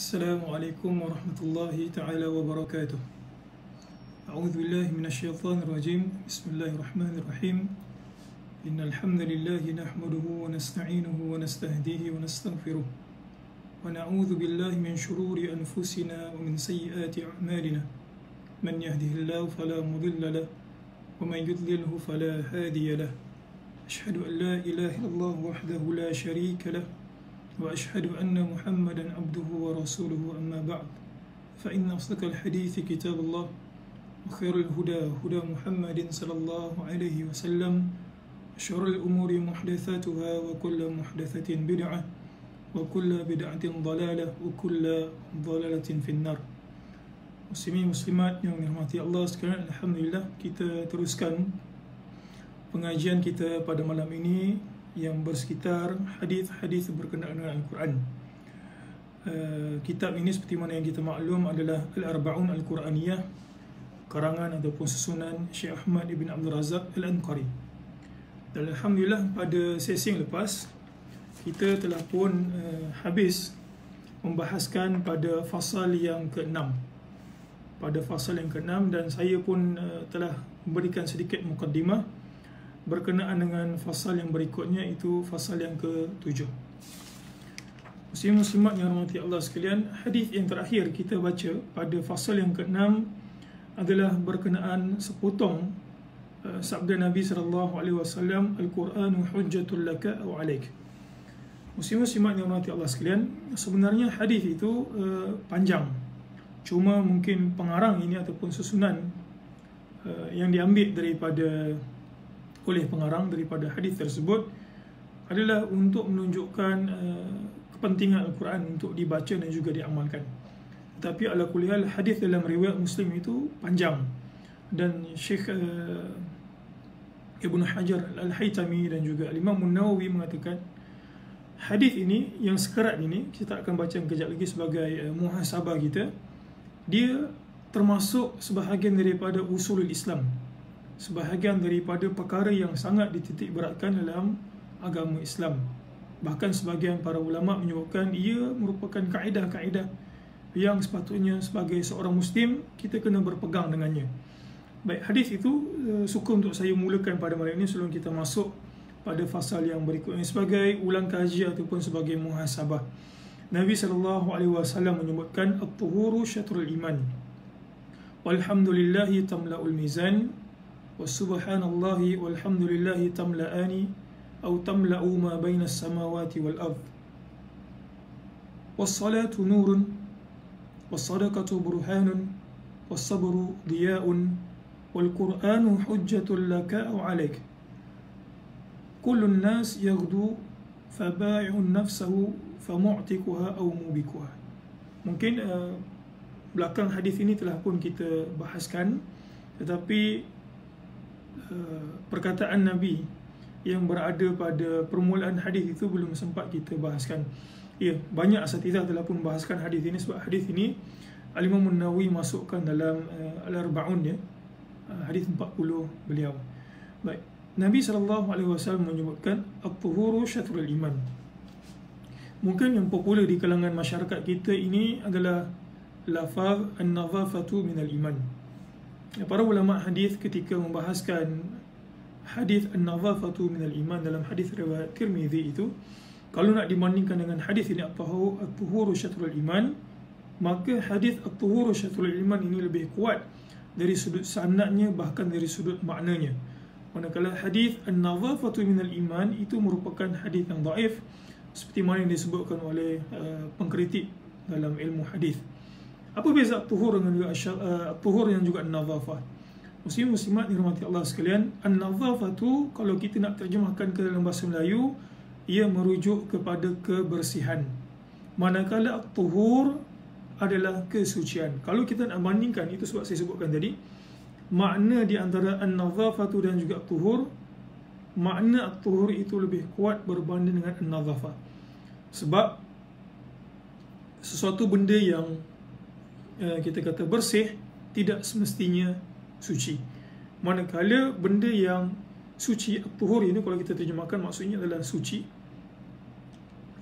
Assalamualaikum warahmatullahi ta'ala wabarakatuh. A'udzu billahi minasyaitonir rajim. Bismillahirrahmanirrahim. Innal hamdalillahi nahmaduhu wa nasta'inuhu wa nastahdihi wa nastaghfiruh. Wa na'udzu billahi min shururi anfusina wa min sayyiati a'malina. Man yahdihillahu fala mudilla lahu wa man yudlilhu fala hadiya lahu. Ashhadu an la ilaha illallah wahdahu la sharika lahu وأشهد أن محمدا عبده ورسوله أما بعد فإن أصدق الحديث كتاب الله وخير الهدى هدى محمد صلى الله عليه وسلم وشر الأمور محدثاتها وكل محدثة بدعة وكل بدعة ضلالة وكل ضلالة في النار. Muslimin muslimat yang dirahmati Allah sekalian, alhamdulillah kita teruskan pengajian kita pada malam ini yang bersekitar hadis-hadis berkenaan dengan Al-Quran. Kitab ini seperti mana yang kita maklum adalah Al-Arba'un Al-Quraniyah, karangan ataupun susunan Syekh Ahmad Ibn Abdul Razak Al-Anqari. Dan alhamdulillah pada sesi yang lepas kita telah pun habis membahaskan pada fasal yang ke-6. Pada fasal yang ke-6, dan saya pun telah memberikan sedikit mukaddimah berkenaan dengan fasal yang berikutnya, itu fasal yang ke-7. Muslim-muslimat yang rahmati Allah sekalian, hadis yang terakhir kita baca pada fasal yang ke-6 adalah berkenaan sepotong sabda Nabi SAW, Al-Quranu hujjatul laka aw alaik. Muslim-muslimat yang rahmati Allah sekalian, sebenarnya hadis itu panjang, cuma mungkin pengarang ini ataupun susunan yang diambil oleh pengarang daripada hadis tersebut adalah untuk menunjukkan kepentingan Al-Quran untuk dibaca dan juga diamalkan. Tetapi ala kulli hal, hadis dalam riwayat Muslim itu panjang, dan Syekh Ibn Hajar Al-Haytami dan juga Imam An-Nawawi mengatakan hadis ini yang sekerat ini, kita akan baca kejap lagi sebagai muhasabah kita, dia termasuk sebahagian daripada usulul Islam, sebahagian daripada perkara yang sangat dititik beratkan dalam agama Islam. Bahkan sebahagian para ulama menyebutkan ia merupakan kaedah-kaedah yang sepatutnya sebagai seorang Muslim kita kena berpegang dengannya. Baik, hadis itu suka untuk saya mulakan pada malam ini sebelum kita masuk pada fasal yang berikutnya sebagai ulang kaji ataupun sebagai muhasabah. Nabi SAW menyebutkan at-tuhuru syatrul iman, walhamdulillahi tamla'ul mizan, Subhanallahi walhamdulillahi tamla'ani atau tamla'u ma baina as-samawati wal ard. Was-salatu nurun, was-sadaqatu burhanun, was-sabru diya'un, wal-Qur'anu hujjatul laka aw 'alaik. Kullun nas yaghdu faba'i'un nafsahu famu'tikuha aw mubikuha. Mungkin belakang hadis ini telah pun kita bahaskan, tetapi perkataan Nabi yang berada pada permulaan hadis itu belum sempat kita bahaskan. Ya, banyak asatizah telah pun bahaskan hadis ini, sebab hadis ini Al-Imam An-Nawawi masukkan dalam Al-Arba'un, ya, hadis 40 beliau. Baik, Nabi SAW menyebutkan at-tuhuru syatrul iman. Mungkin yang popular di kalangan masyarakat kita ini adalah lafaz an-nadhafatu minal iman. Para ulama hadis ketika membahaskan hadis an-nadhafatu minal iman dalam hadis riwayat Tirmizi itu, kalau nak dibandingkan dengan hadis ini at-tuhuru syatrul iman, maka hadis at-tuhuru syatrul iman ini lebih kuat dari sudut sanadnya, bahkan dari sudut maknanya. Manakala hadis an-nadhafatu minal iman itu merupakan hadis yang dhaif, seperti mana yang disebutkan oleh pengkritik dalam ilmu hadis. Apa beza at-tuhur dengan at-tuhur yang juga an-nadhafah? Muslim-muslimat dirahmati Allah sekalian, an-nadhafah tu kalau kita nak terjemahkan ke dalam bahasa Melayu, ia merujuk kepada kebersihan. Manakala at-tuhur adalah kesucian. Kalau kita nak bandingkan, itu sebab saya sebutkan tadi, makna di antara an-nadhafah tu dan juga at-tuhur, makna at-tuhur itu lebih kuat berbanding dengan an-nadhafah. Sebab sesuatu benda yang kita kata bersih tidak semestinya suci. Manakala benda yang suci, at-tuhur ini kalau kita terjemahkan maksudnya adalah suci,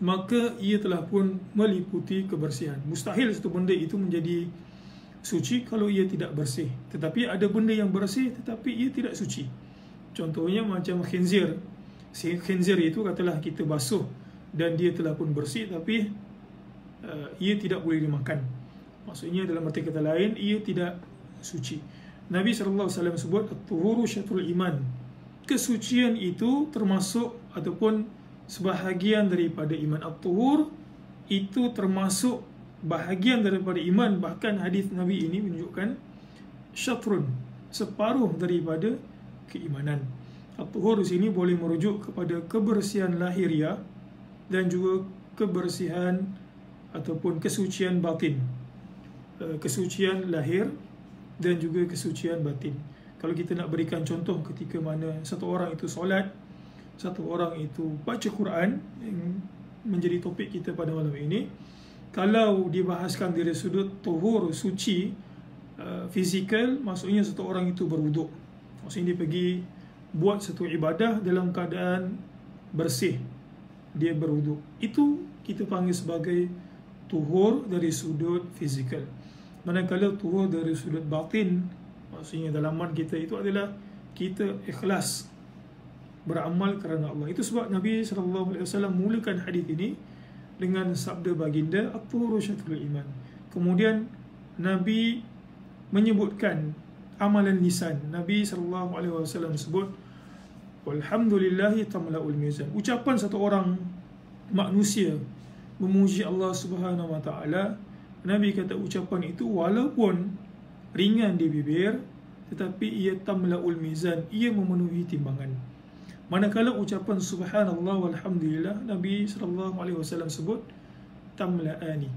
maka ia telah pun meliputi kebersihan. Mustahil satu benda itu menjadi suci kalau ia tidak bersih. Tetapi ada benda yang bersih tetapi ia tidak suci. Contohnya macam khinzir. Khinzir itu katalah kita basuh dan dia telah pun bersih, tapi ia tidak boleh dimakan. Maksudnya dalam arti kata lain, ia tidak suci. Nabi SAW sebut at-tuhuru syatrul iman. Kesucian itu termasuk ataupun sebahagian daripada iman. At-tuhur itu termasuk bahagian daripada iman. Bahkan hadis Nabi ini menunjukkan syatrun, separuh daripada keimanan. At-tuhur di sini boleh merujuk kepada kebersihan lahiriah dan juga kebersihan ataupun kesucian batin. Kesucian lahir dan juga kesucian batin. Kalau kita nak berikan contoh ketika mana satu orang itu solat, satu orang itu baca Quran, yang menjadi topik kita pada malam ini, kalau dibahaskan dari sudut tuhur, suci, fizikal, maksudnya satu orang itu berwuduk. Maksudnya dia pergi buat satu ibadah dalam keadaan bersih, dia berwuduk. Itu kita panggil sebagai tuhur dari sudut fizikal. Manakala tuhur dari sudut batin, maksudnya dalaman kita itu adalah kita ikhlas beramal kerana Allah. Itu sebab Nabi SAW mulakan hadis ini dengan sabda baginda at-tuhuru syatrul iman. Kemudian Nabi menyebutkan amalan lisan. Nabi SAW sebut walhamdulillahi tamla'ul mizan. Ucapan satu orang manusia memuji Allah Subhanahu wa taala, Nabi kata ucapan itu walaupun ringan di bibir, tetapi ia tamla'ul mizan, ia memenuhi timbangan. Manakala ucapan subhanallah walhamdulillah, Nabi SAW sebut tamla'ani.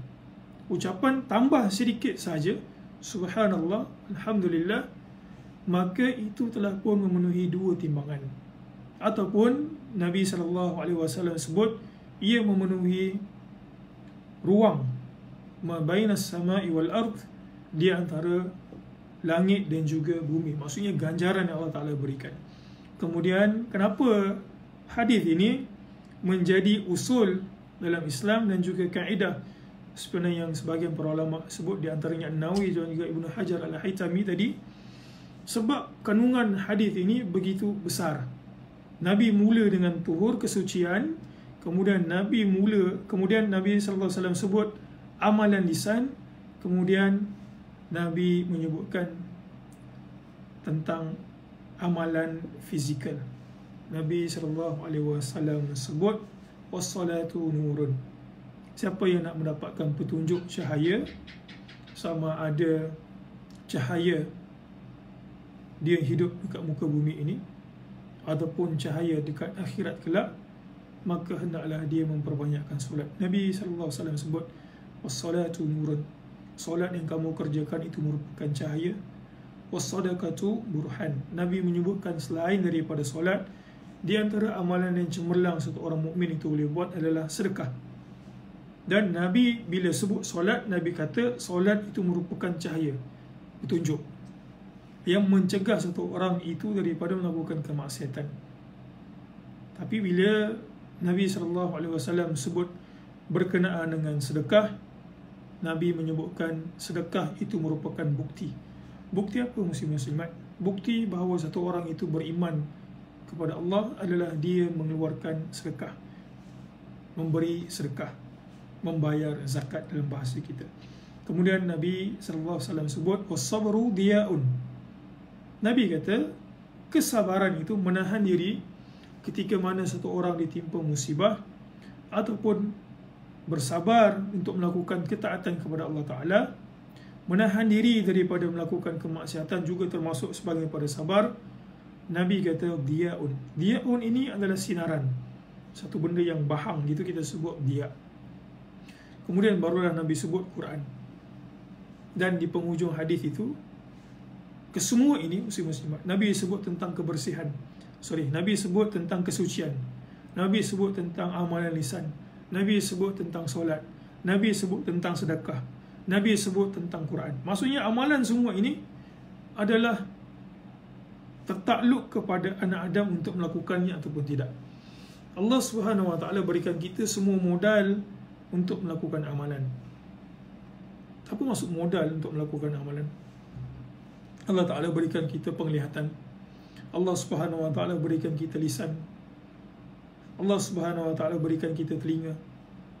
Ucapan tambah sedikit saja subhanallah alhamdulillah, maka itu telah pun memenuhi dua timbangan. Ataupun Nabi SAW sebut ia memenuhi ruang ma bainas sama'i wal ard, di antara langit dan juga bumi. Maksudnya ganjaran yang Allah Ta'ala berikan. Kemudian kenapa hadis ini menjadi usul dalam Islam dan juga kaedah sebenarnya yang sebahagian para ulama sebut, di antaranya An-Nawawi dan juga Ibnu Hajar Al-Haytami tadi, sebab kandungan hadis ini begitu besar. Nabi mula dengan tuhur, kesucian, kemudian Nabi SAW sebut amalan lisan, kemudian Nabi menyebutkan tentang amalan fizikal. Nabi SAW sebut wassalatu nurun. Siapa yang nak mendapatkan petunjuk cahaya, sama ada cahaya dia hidup dekat muka bumi ini ataupun cahaya dekat akhirat kelak, maka hendaklah dia memperbanyakkan solat. Nabi SAW sebut wassalatu nurun. Solat yang kamu kerjakan itu merupakan cahaya. Wassadaqatu burhan. Nabi menyebutkan selain daripada solat, di antara amalan yang cemerlang satu orang mukmin itu boleh buat adalah sedekah. Dan Nabi bila sebut solat, Nabi kata solat itu merupakan cahaya, petunjuk yang mencegah satu orang itu daripada melakukan kemaksiatan. Tapi bila Nabi SAW sebut berkenaan dengan sedekah, Nabi menyebutkan sedekah itu merupakan bukti. Bukti apa muslim-muslimat? Bukti bahawa satu orang itu beriman kepada Allah adalah dia mengeluarkan sedekah, memberi sedekah, membayar zakat dalam bahasa kita. Kemudian Nabi SAW sebut was-sabru diya'un. Nabi kata kesabaran itu menahan diri ketika mana satu orang ditimpa musibah, ataupun bersabar untuk melakukan ketaatan kepada Allah Ta'ala. Menahan diri daripada melakukan kemaksiatan juga termasuk sebagai pada sabar. Nabi kata diya'un. Diya'un ini adalah sinaran, satu benda yang bahang, gitu kita sebut diya'. Kemudian barulah Nabi sebut Quran. Dan di penghujung hadis itu, kesemua ini muslim-muslimat, Nabi sebut tentang kebersihan. Nabi sebut tentang kesucian. Nabi sebut tentang amalan lisan. Nabi sebut tentang solat. Nabi sebut tentang sedekah. Nabi sebut tentang Quran. Maksudnya amalan semua ini adalah tertakluk kepada anak Adam untuk melakukannya ataupun tidak. Allah Subhanahu Wa Taala berikan kita semua modal untuk melakukan amalan. Apa maksud modal untuk melakukan amalan? Allah Ta'ala berikan kita penglihatan. Allah Subhanahu Wa Taala berikan kita lisan. Allah Subhanahu Wa Taala berikan kita telinga.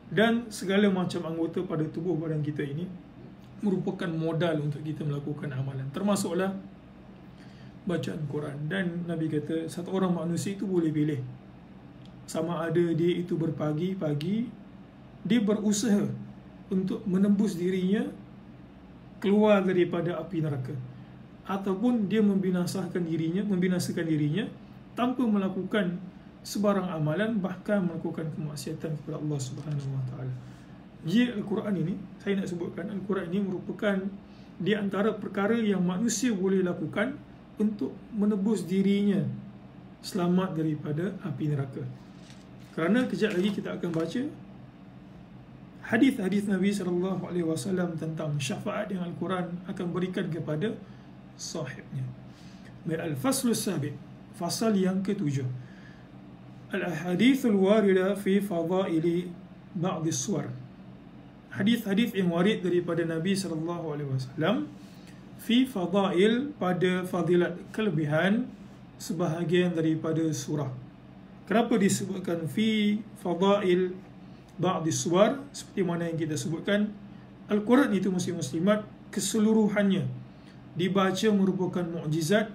Dan segala macam anggota pada tubuh badan kita ini merupakan modal untuk kita melakukan amalan. Termasuklah bacaan Quran. Dan Nabi kata, satu orang manusia itu boleh pilih. Sama ada dia itu berpagi-pagi, dia berusaha untuk menembus dirinya keluar daripada api neraka, ataupun dia membinasakan dirinya tanpa melakukan sebarang amalan, bahkan melakukan kemaksiatan kepada Allah Subhanahu Wa Taala. Jadi Al-Quran ini, saya nak sebutkan, Al-Quran ini merupakan di antara perkara yang manusia boleh lakukan untuk menebus dirinya selamat daripada api neraka. Kerana kejap lagi kita akan baca hadis-hadis Nabi SAW tentang syafaat yang Al-Quran akan berikan kepada sahibnya. Al-Faslus Sabi', fasal yang ke-7. Al-Ahadithul Warida fi Fadaili Ba'di Suwar. Hadis-hadis yang warid daripada Nabi SAW fi fadail, pada fadilat, kelebihan sebahagian daripada surah. Kenapa disebutkan fi fadail ba'di suwar? Seperti mana yang kita sebutkan, Al-Quran itu muslim-muslimat keseluruhannya dibaca merupakan mukjizat.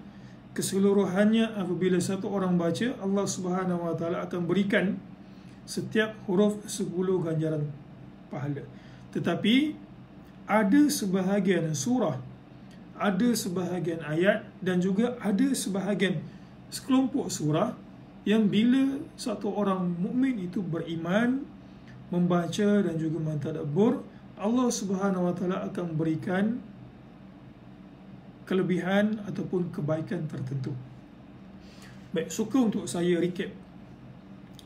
Keseluruhannya apabila satu orang baca, Allah Subhanahu Wa Taala akan berikan setiap huruf 10 ganjaran pahala. Tetapi ada sebahagian surah, ada sebahagian ayat, dan juga ada sebahagian sekelompok surah yang bila satu orang mukmin itu beriman, membaca dan juga mentadabbur, Allah Subhanahu Wa Taala akan berikan kelebihan ataupun kebaikan tertentu. Baik, suka untuk saya recap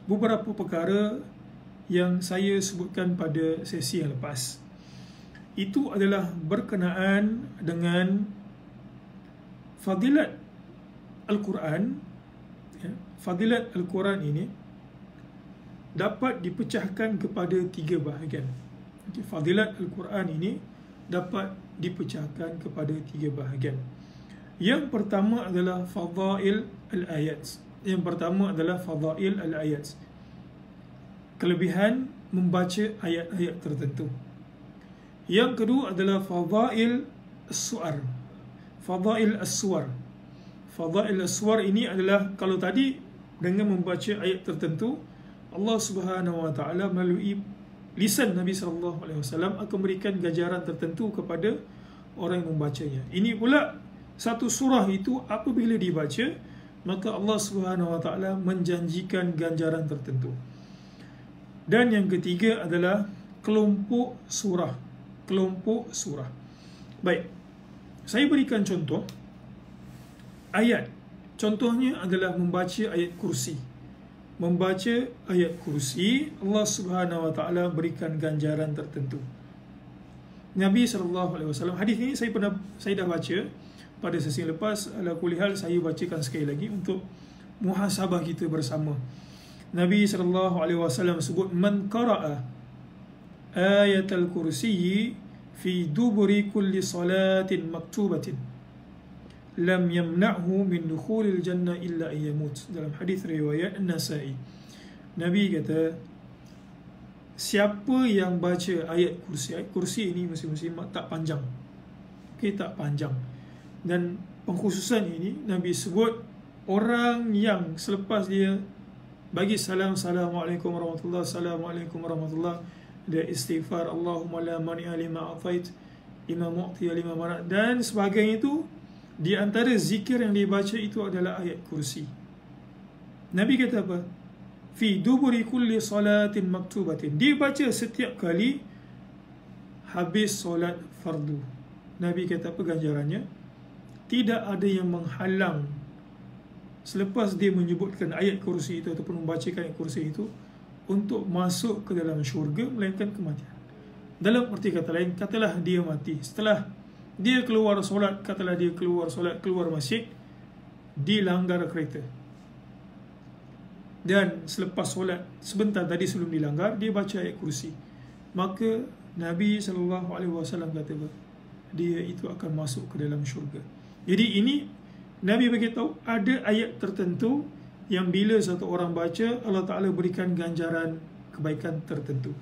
beberapa perkara yang saya sebutkan pada sesi yang lepas. Itu adalah berkenaan dengan fadilat Al-Quran. Fadilat Al-Quran ini dapat dipecahkan kepada 3 bahagian. Fadilat Al-Quran ini dapat dipecahkan kepada 3 bahagian. Yang pertama adalah fadail al-ayat. Yang pertama adalah fadail al-ayat, kelebihan membaca ayat-ayat tertentu. Yang kedua adalah fadail as-suwar. Fadail as-suwar. Fadail as-suwar ini adalah, kalau tadi dengan membaca ayat tertentu, Allah Subhanahu Wa Taala melalui lisan Nabi SAW akan berikan ganjaran tertentu kepada orang yang membacanya. Ini pula satu surah itu apabila dibaca, maka Allah Subhanahu Wa Taala menjanjikan ganjaran tertentu. Dan yang ketiga adalah kelompok surah. Kelompok surah. Baik, saya berikan contoh ayat. Contohnya adalah membaca ayat kursi. Membaca ayat kursi, Allah Subhanahu Wa Taala berikan ganjaran tertentu. Nabi SAW, hadis ini saya dah baca pada sesi lepas. Ala kulli hal, saya bacakan sekali lagi untuk muhasabah kita bersama. Nabi SAW sebut, man qara'a ayatul kursi fi duburi kulli salatin maktubatin lam yamna'hu min dukhulil jannah illa ayyamut. Dalam hadis riwayat An-Nasa'i, Nabi kata, siapa yang baca ayat kursi ini masing-masing tak panjang. Okey, tak panjang. Dan pengkhususan ini Nabi sebut orang yang selepas dia bagi salam, assalamualaikum warahmatullahi, assalamualaikum warahmatullahi, dia istighfar, Allahumma la mani'a lima atait, lima mu'tiya lima mana, dan sebagainya, itu di antara zikir yang dibaca itu adalah ayat kursi. Nabi kata apa? Fi duburi kulli salatin maktubatin, dibaca setiap kali habis solat fardu. Nabi kata apa ganjarannya? Tidak ada yang menghalang selepas dia menyebutkan ayat kursi itu ataupun membacakan ayat kursi itu untuk masuk ke dalam syurga, melainkan kematian. Dalam arti kata lain, katalah dia mati, setelah dia keluar solat, katalah dia keluar solat, keluar masjid, dilanggar kereta. dan selepas solat sebentar tadi sebelum dilanggar, dia baca ayat kursi, maka Nabi SAW kata dia itu akan masuk ke dalam syurga. Jadi ini Nabi beritahu ada ayat tertentu yang bila satu orang baca, Allah Ta'ala berikan ganjaran kebaikan tertentu.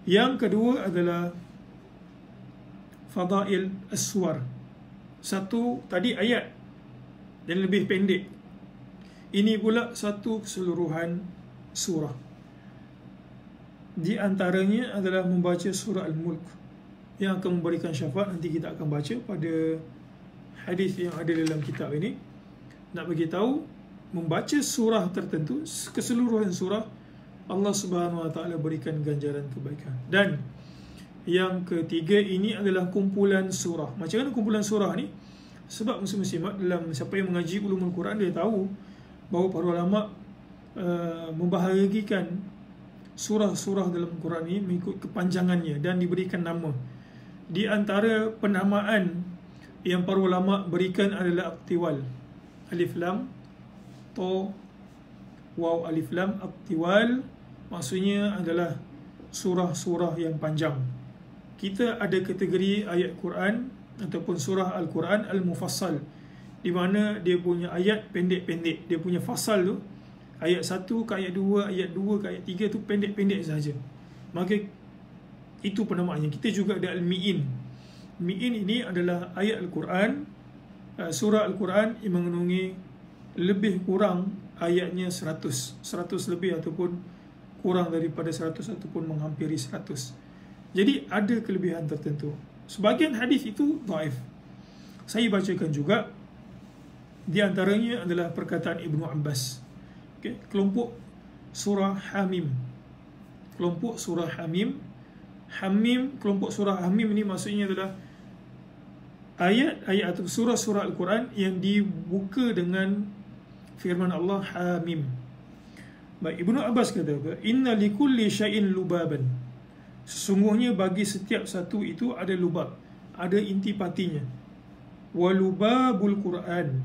Yang kedua adalah Fadail As-Suwar. Satu tadi ayat yang lebih pendek, ini pula satu keseluruhan surah. Di antaranya adalah membaca surah Al-Mulk yang akan memberikan syafaat. Nanti kita akan baca pada hadis yang ada dalam kitab ini. Nak bagi tahu, membaca surah tertentu, keseluruhan surah, Allah Subhanahu Wa Taala berikan ganjaran kebaikan. Dan yang ketiga ini adalah kumpulan surah. Macam mana kumpulan surah ni? Sebab muslim-muslimat dalam siapa yang mengaji ulumul Quran, dia tahu bahawa para ulama membahagikan surah-surah dalam Quran ini mengikut kepanjangannya dan diberikan nama. Di antara penamaan yang para ulama berikan adalah At-Tiwal. Alif Lam To Waw Alif Lam At-Tiwal, maksudnya adalah surah-surah yang panjang. Kita ada kategori ayat Quran ataupun surah Al-Quran Al-Mufassal, di mana dia punya ayat pendek-pendek. Dia punya fasal tu, ayat 1 ke ayat 2, ayat 2 ke ayat 3 tu pendek-pendek sahaja. Maka itu penamaannya. Kita juga ada Al-Mi'in. Mi'in ini adalah ayat Al-Quran, surah Al-Quran yang mengandungi lebih kurang ayatnya 100 lebih ataupun kurang daripada 100 ataupun menghampiri 100. Jadi ada kelebihan tertentu. Sebahagian hadis itu dhaif. Saya bacakan juga. Di antaranya adalah perkataan Ibnu Abbas. Okay. Kelompok surah Hamim. Kelompok surah Hamim. Kelompok surah Hamim ini maksudnya adalah ayat-ayat atau surah-surah Al-Quran yang dibuka dengan firman Allah Hamim. Baik, Ibnu Abbas kata, inna likulli syai'in lubaban. Sesungguhnya bagi setiap satu itu ada lubab, ada intipatinya. Walubabul Quran,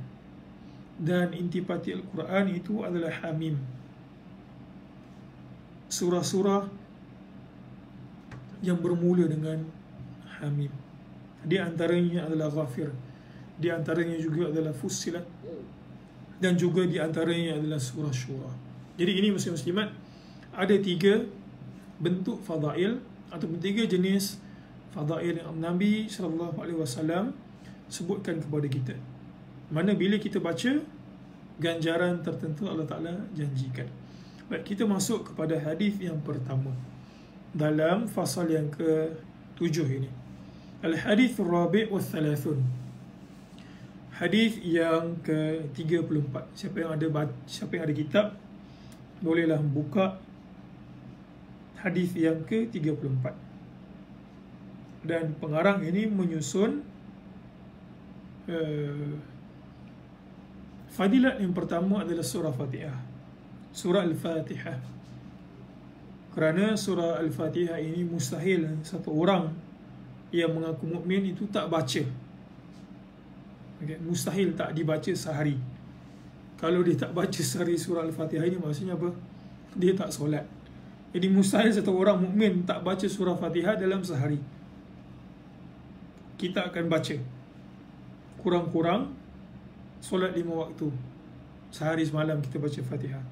dan intipati Al-Quran itu adalah Hamim. Surah-surah yang bermula dengan Hamim. Di antaranya adalah Ghafir, di antaranya juga adalah Fussilat, dan juga di antaranya adalah surah Syura. Jadi ini muslim-muslimat, ada 3 bentuk fadail ataupun 3 jenis fadail yang Nabi SAW sebutkan kepada kita, mana bila kita baca, ganjaran tertentu Allah Ta'ala janjikan. Baik, kita masuk kepada hadis yang pertama dalam fasal yang ke-7 ini. Al-Hadith Rabi' wa Thalathun. Hadis yang ke-34. Siapa yang ada kitab, bolehlah buka hadis yang ke-34. Dan pengarang ini menyusun fadilat yang pertama adalah surah Fatihah, surah Al-Fatihah. Kerana surah Al-Fatihah ini mustahil satu orang yang mengaku mukmin itu tak baca. Okay. Mustahil tak dibaca sehari. Kalau dia tak baca sehari surah Al-Fatihah ini, maksudnya apa? Dia tak solat. Jadi mustahil satu orang mukmin tak baca surah Fatihah dalam sehari. Kita akan baca kurang-kurang solat 5 waktu, sehari semalam kita baca Fatihah.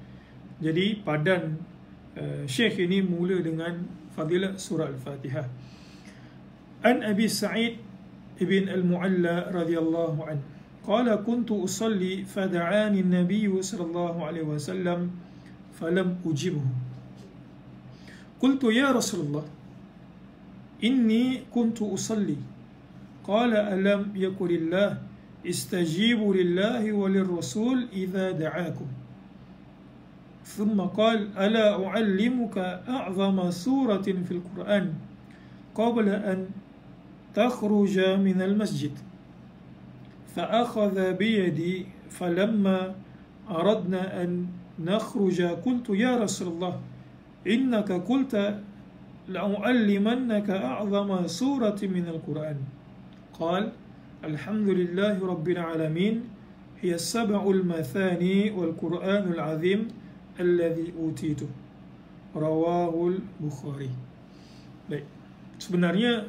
Jadi padan Syekh ini mula dengan fadilat surah Al-Fatihah. An Abi Sa'id ibn Al-Mu'alla radhiyallahu anhu qala kuntu usalli fada'ani an-nabiy sallallahu alaihi wasallam falam ujibhu. Qultu ya Rasulullah, inni kuntu usalli. Qala alam yaqulillah istajibu lillahi wa lirrasul idza da'akum. ثم قال ألا أعلمك أعظم سورة في القرآن قبل أن تخرج من المسجد. فأخذ بيدي فلما أردنا أن نخرج قلت يا رسول الله إنك قلت لأعلمنك أعظم سورة من القرآن. قال الحمد لله رب العالمين هي السبع المثاني والقرآن العظيم alladhi utitu. Rawahul Bukhari. Baik. Sebenarnya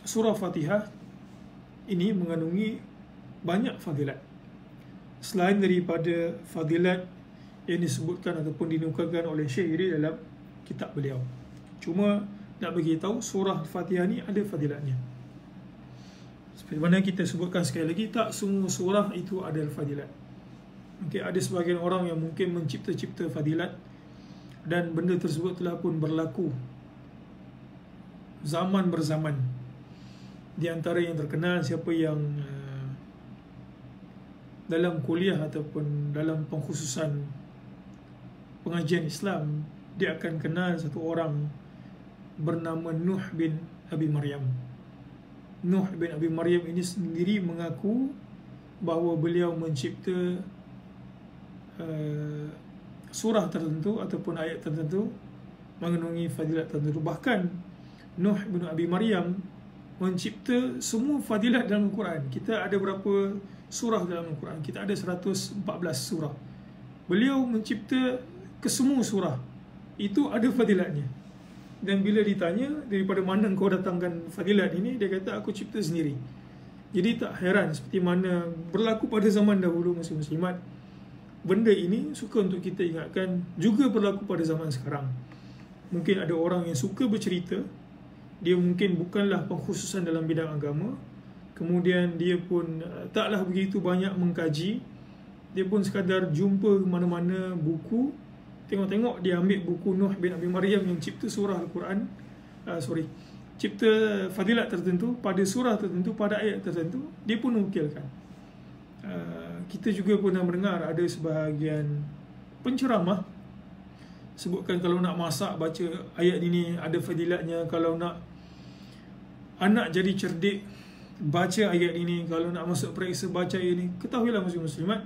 surah Fatihah ini mengandungi banyak fadilat. Selain daripada fadilat yang disebutkan ataupun dinukarkan oleh Syekh Iri dalam kitab beliau. Cuma nak bagi tahu surah Fatihah ni ada fadilatnya. Seperti mana kita sebutkan sekali lagi, tak semua surah itu ada fadilat. Mungkin ada sebahagian orang yang mungkin mencipta-cipta fadilat dan benda tersebut telah pun berlaku zaman berzaman. Di antara yang terkenal, siapa yang dalam kuliah ataupun dalam pengkhususan pengajian Islam, dia akan kenal satu orang bernama Nuh bin Abi Maryam. Nuh bin Abi Maryam ini sendiri mengaku bahawa beliau mencipta surah tertentu ataupun ayat tertentu mengandungi fadilat tertentu. Bahkan Nuh bin Abi Maryam mencipta semua fadilat dalam Al-Quran. Kita ada berapa surah dalam Al-Quran? Kita ada 114 surah. Beliau mencipta kesemua surah. Itu ada fadilatnya. Dan bila ditanya, daripada mana kau datangkan fadilat ini, dia kata, aku cipta sendiri. Jadi tak heran seperti mana berlaku pada zaman dahulu muslim-muslimat. Benda ini suka untuk kita ingatkan juga berlaku pada zaman sekarang. Mungkin ada orang yang suka bercerita, dia mungkin bukanlah pengkhususan dalam bidang agama, kemudian dia pun taklah begitu banyak mengkaji, dia pun sekadar jumpa mana-mana buku, tengok-tengok dia ambil buku Nuh bin Abi Maryam yang cipta surah Al-Quran, cipta fadilat tertentu pada surah tertentu, pada ayat tertentu, dia pun nukilkan. Kita juga pernah mendengar ada sebahagian penceramah sebutkan kalau nak masak baca ayat ini ada fadilatnya, kalau nak anak jadi cerdik baca ayat ini, kalau nak masuk periksa baca ayat ini. Ketahuilah muslim-muslimat,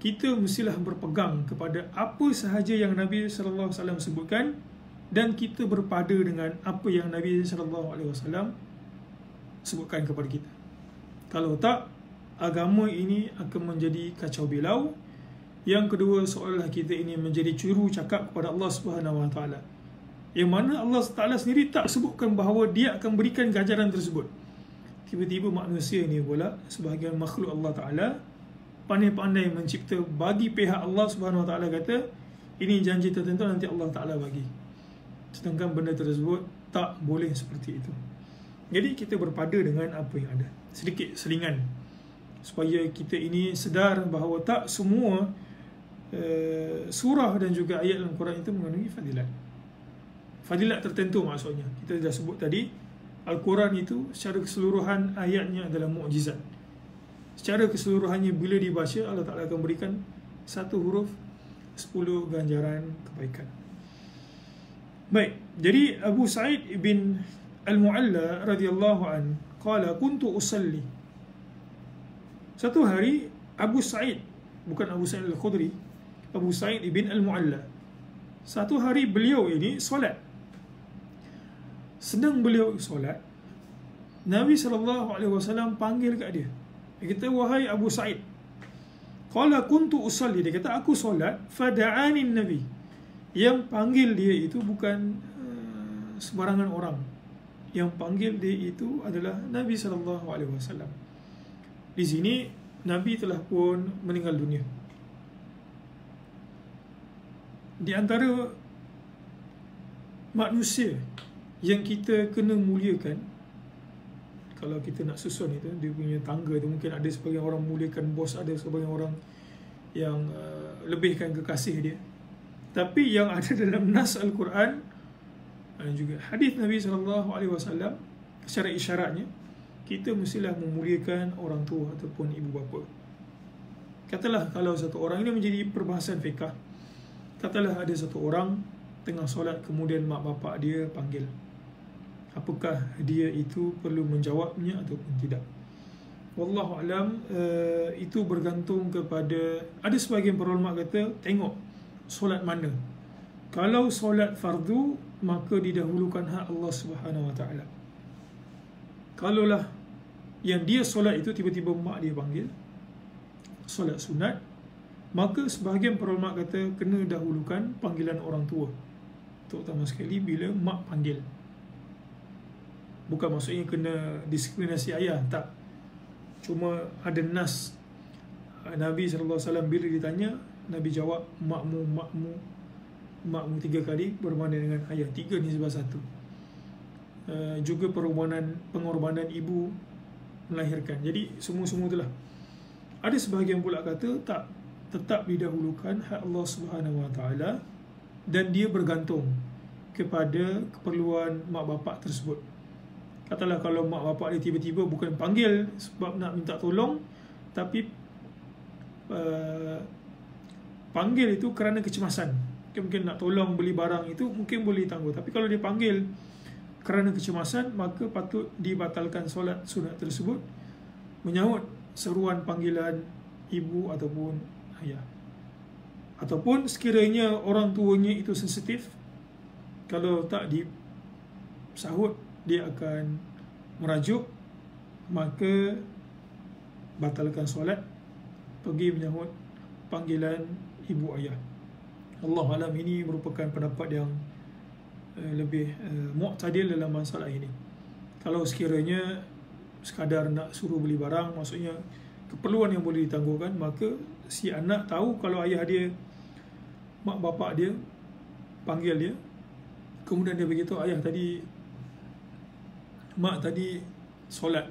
kita mestilah berpegang kepada apa sahaja yang Nabi SAW sebutkan dan kita berpada dengan apa yang Nabi SAW sebutkan kepada kita. Kalau tak, agama ini akan menjadi kacau bilau. Yang kedua, seolah kita ini menjadi curu cakap kepada Allah Subhanahu Wa Taala, yang mana Allah Taala sendiri tak sebutkan bahawa dia akan berikan ganjaran tersebut. Tiba-tiba manusia ini pula, sebahagian makhluk Allah Taala, pandai-pandai mencipta bagi pihak Allah Subhanahu Wa Taala, kata ini janji tertentu nanti Allah Taala bagi, sedangkan benda tersebut tak boleh seperti itu. Jadi kita berpada dengan apa yang ada. Sedikit selingan supaya kita ini sedar bahawa tak semua surah dan juga ayat dalam Quran itu mengandungi fadilat. Fadilat tertentu maksudnya. Kita dah sebut tadi, Al-Quran itu secara keseluruhan ayatnya adalah mukjizat. Secara keseluruhannya bila dibaca, Allah Ta'ala akan berikan satu huruf 10 ganjaran kebaikan. Baik, jadi Abu Sa'id bin Al-Mu'alla radhiyallahu an qala kuntu usalli. Satu hari Abu Sa'id, bukan Abu Sa'id Al-Khudri, Abu Sa'id bin Al-Mu'alla, satu hari beliau ini solat. Sedang beliau solat, Nabi SAW panggil kat dia. Dia kata, wahai Abu Sa'id. Qala kuntu usalli. Dia kata, aku solat. Fada'ani Nabi. Yang panggil dia itu bukan sembarangan orang. Yang panggil dia itu adalah Nabi SAW. Di sini Nabi telah pun meninggal dunia. Di antara manusia yang kita kena muliakan, kalau kita nak susun itu, dia punya tangga itu, mungkin ada sebagian orang muliakan bos, ada sebagian orang yang lebihkan kekasih dia. Tapi yang ada dalam nas Al-Quran dan juga hadis Nabi SAW, secara isyaratnya, kita mestilah memuliakan orang tua ataupun ibu bapa. Katalah kalau satu orang, ini menjadi perbahasan fiqah, katalah ada satu orang tengah solat, kemudian mak bapak dia panggil. Apakah dia itu perlu menjawabnya ataupun tidak? Wallahu alam, itu bergantung kepada, ada sebahagian para ulama kata tengok solat mana. Kalau solat fardu, maka didahulukan hak Allah Subhanahu Wa Taala. Kalaulah yang dia solat itu tiba-tiba mak dia panggil, solat sunat, Maka sebahagian para ulama kata kena dahulukan panggilan orang tua, terutama sekali bila mak panggil. Bukan maksudnya kena diskriminasi ayah, tak. Cuma ada nas Nabi SAW bila ditanya, Nabi jawab makmu 3 kali bermakna dengan ayah. 3 ni sebab 1. Juga pengorbanan ibu melahirkan. Jadi semua-semua itulah. Ada sebahagian pula kata tak, tetap didahulukan hak Allah Subhanahu Wa Taala dan dia bergantung kepada keperluan mak bapak tersebut. Katalah kalau mak bapak dia tiba-tiba bukan panggil sebab nak minta tolong, tapi panggil itu kerana kecemasan. Mungkin nak tolong beli barang itu mungkin boleh tangguh. Tapi kalau dia panggil kerana kecemasan, maka patut dibatalkan solat sunat tersebut menyahut seruan panggilan ibu ataupun ayah. Ataupun sekiranya orang tuanya itu sensitif, kalau tak disahut dia akan merajuk, maka batalkan solat, pergi menyahut panggilan ibu ayah. Allah alam, ini merupakan pendapat yang lebih mu'tadil dalam masalah ini. Kalau sekiranya sekadar nak suruh beli barang, maksudnya keperluan yang boleh ditangguhkan, maka si anak tahu kalau ayah dia, mak bapak dia panggil dia, kemudian dia beritahu ayah tadi, mak tadi solat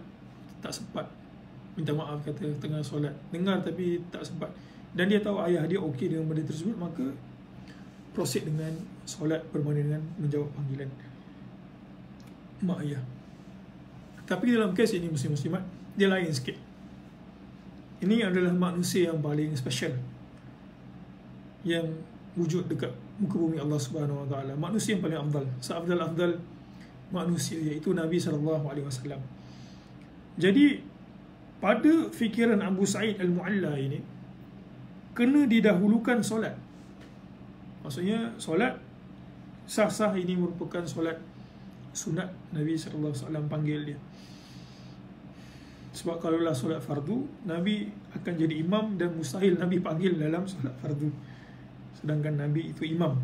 tak sempat, minta maaf, kata tengah solat, dengar tapi tak sempat, dan dia tahu ayah dia okey dengan benda tersebut, maka proceed dengan solat berbanding dengan menjawab panggilan mak ayah. Tapi dalam kes ini muslim-muslimat, dia lain sikit. Ini adalah manusia yang paling special yang wujud dekat muka bumi Allah Subhanahu Wa Taala, manusia yang paling afdal, seafdal-afdal manusia, iaitu Nabi SAW. Jadi pada fikiran Abu Sa'id Al-Mu'alla ini, kena didahulukan solat. Maksudnya solat sah-sah ini merupakan solat sunat, Nabi SAW panggil dia. Sebab kalaulah solat fardu, Nabi akan jadi imam dan mustahil Nabi panggil dalam solat fardu, sedangkan Nabi itu imam.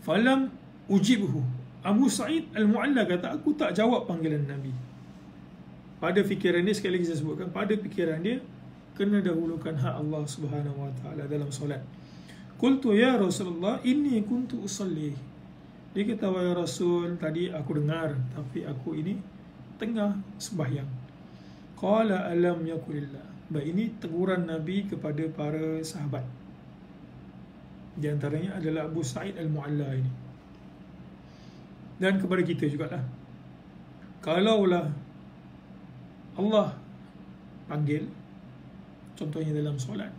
Falam ujibhu, Abu Sa'id Al-Mu'alla kata, aku tak jawab panggilan Nabi. Pada fikiran dia, sekali lagi saya sebutkan, pada fikiran dia kena dahulukan hak Allah Subhanahu Wa Taala dalam solat. Qultu ya Rasulullah inni kuntu usalli. Dia kata, wahai Rasul, tadi aku dengar tapi aku ini tengah sembahyang. Qala alam yakulillah. Baik, ini teguran Nabi kepada para sahabat. Di antaranya adalah Abu Sa'id Al-Mu'alla ini. Dan kepada kita jugalah. Kalaulah Allah panggil, contohnya dalam solat,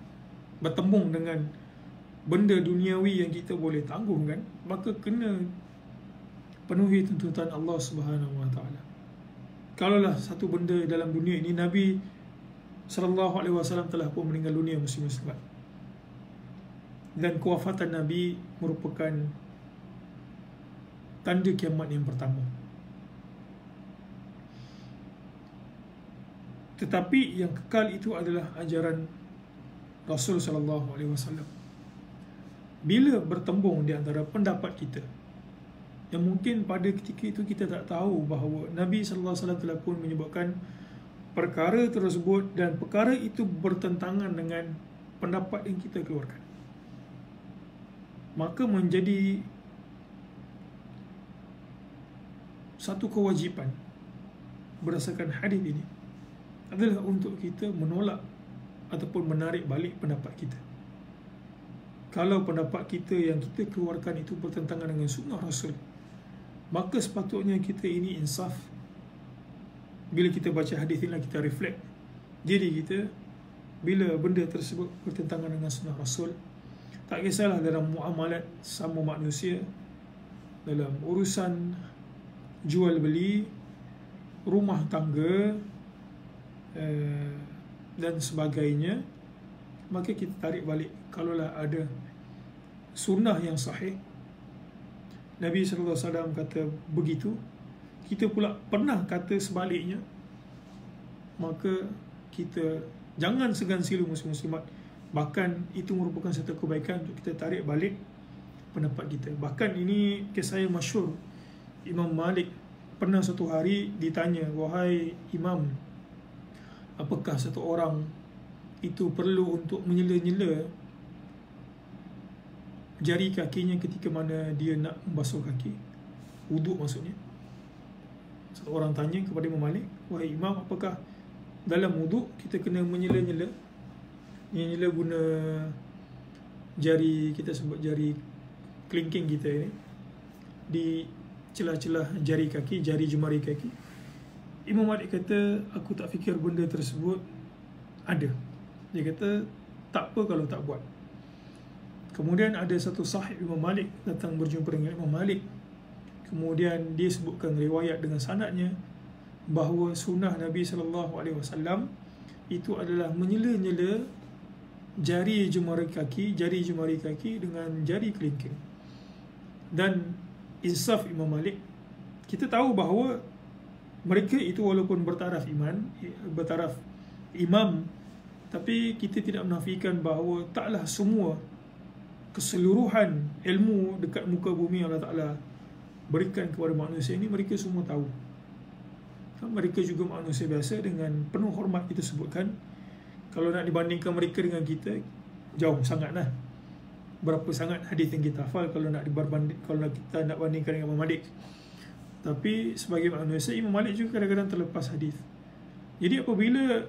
bertembung dengan benda duniawi yang kita boleh tangguhkan, maka kena penuhi tuntutan Allah Subhanahu Wa Taala. Kalaulah satu benda dalam dunia ini, Nabi SAW telah pun meninggal dunia, muslim-muslimat, dan kewafatan Nabi merupakan tanda kiamat yang pertama. Tetapi yang kekal itu adalah ajaran Rasul SAW. Bila bertembung di antara pendapat kita, yang mungkin pada ketika itu kita tak tahu bahawa Nabi SAW telah pun menyebutkan perkara tersebut dan perkara itu bertentangan dengan pendapat yang kita keluarkan, maka menjadi satu kewajipan berdasarkan hadis ini adalah untuk kita menolak ataupun menarik balik pendapat kita. Kalau pendapat kita yang kita keluarkan itu bertentangan dengan sunnah Rasul, maka sepatutnya kita ini insaf. Bila kita baca hadis ini, kita reflect diri kita. Bila benda tersebut bertentangan dengan sunnah Rasul, tak kisahlah dalam muamalat sama manusia, dalam urusan jual beli, rumah tangga dan sebagainya, maka kita tarik balik. Kalaulah ada sunnah yang sahih, Nabi SAW kata begitu, kita pula pernah kata sebaliknya, maka kita jangan segan silu muslim-muslimat Bahkan itu merupakan satu kebaikan untuk kita tarik balik pendapat kita. Bahkan ini kisah yang masyhur. Imam Malik pernah satu hari ditanya, wahai Imam, apakah satu orang itu perlu untuk menyela-nyela jari kakinya ketika mana dia nak membasuh kaki, wuduk maksudnya. Satu orang tanya kepada Imam Malik, wahai Imam, apakah dalam wuduk kita kena menyela-nyela? Menyela guna jari, kita sebut jari kelingking kita ini, di celah-celah jari kaki, jari jemari kaki. Imam Malik kata, aku tak fikir benda tersebut ada. Dia kata, tak apa kalau tak buat. Kemudian ada satu sahib Imam Malik datang berjumpa dengan Imam Malik. Kemudian dia sebutkan riwayat dengan sanadnya bahawa sunnah Nabi SAW itu adalah menyela-nyela jari jemari kaki dengan jari kelingking. Dan insaf Imam Malik, kita tahu bahawa mereka itu walaupun bertaraf imam, tapi kita tidak menafikan bahawa taklah semua keseluruhan ilmu dekat muka bumi Allah Ta'ala berikan kepada manusia ini, mereka semua tahu. Mereka juga manusia biasa, dengan penuh hormat kita sebutkan. Kalau nak dibandingkan mereka dengan kita, jauh sangatlah. Berapa sangat hadis yang kita hafal kalau kita nak bandingkan dengan Imam Malik. Tapi sebagai manusia, Imam Malik juga kadang-kadang terlepas hadis. Jadi apabila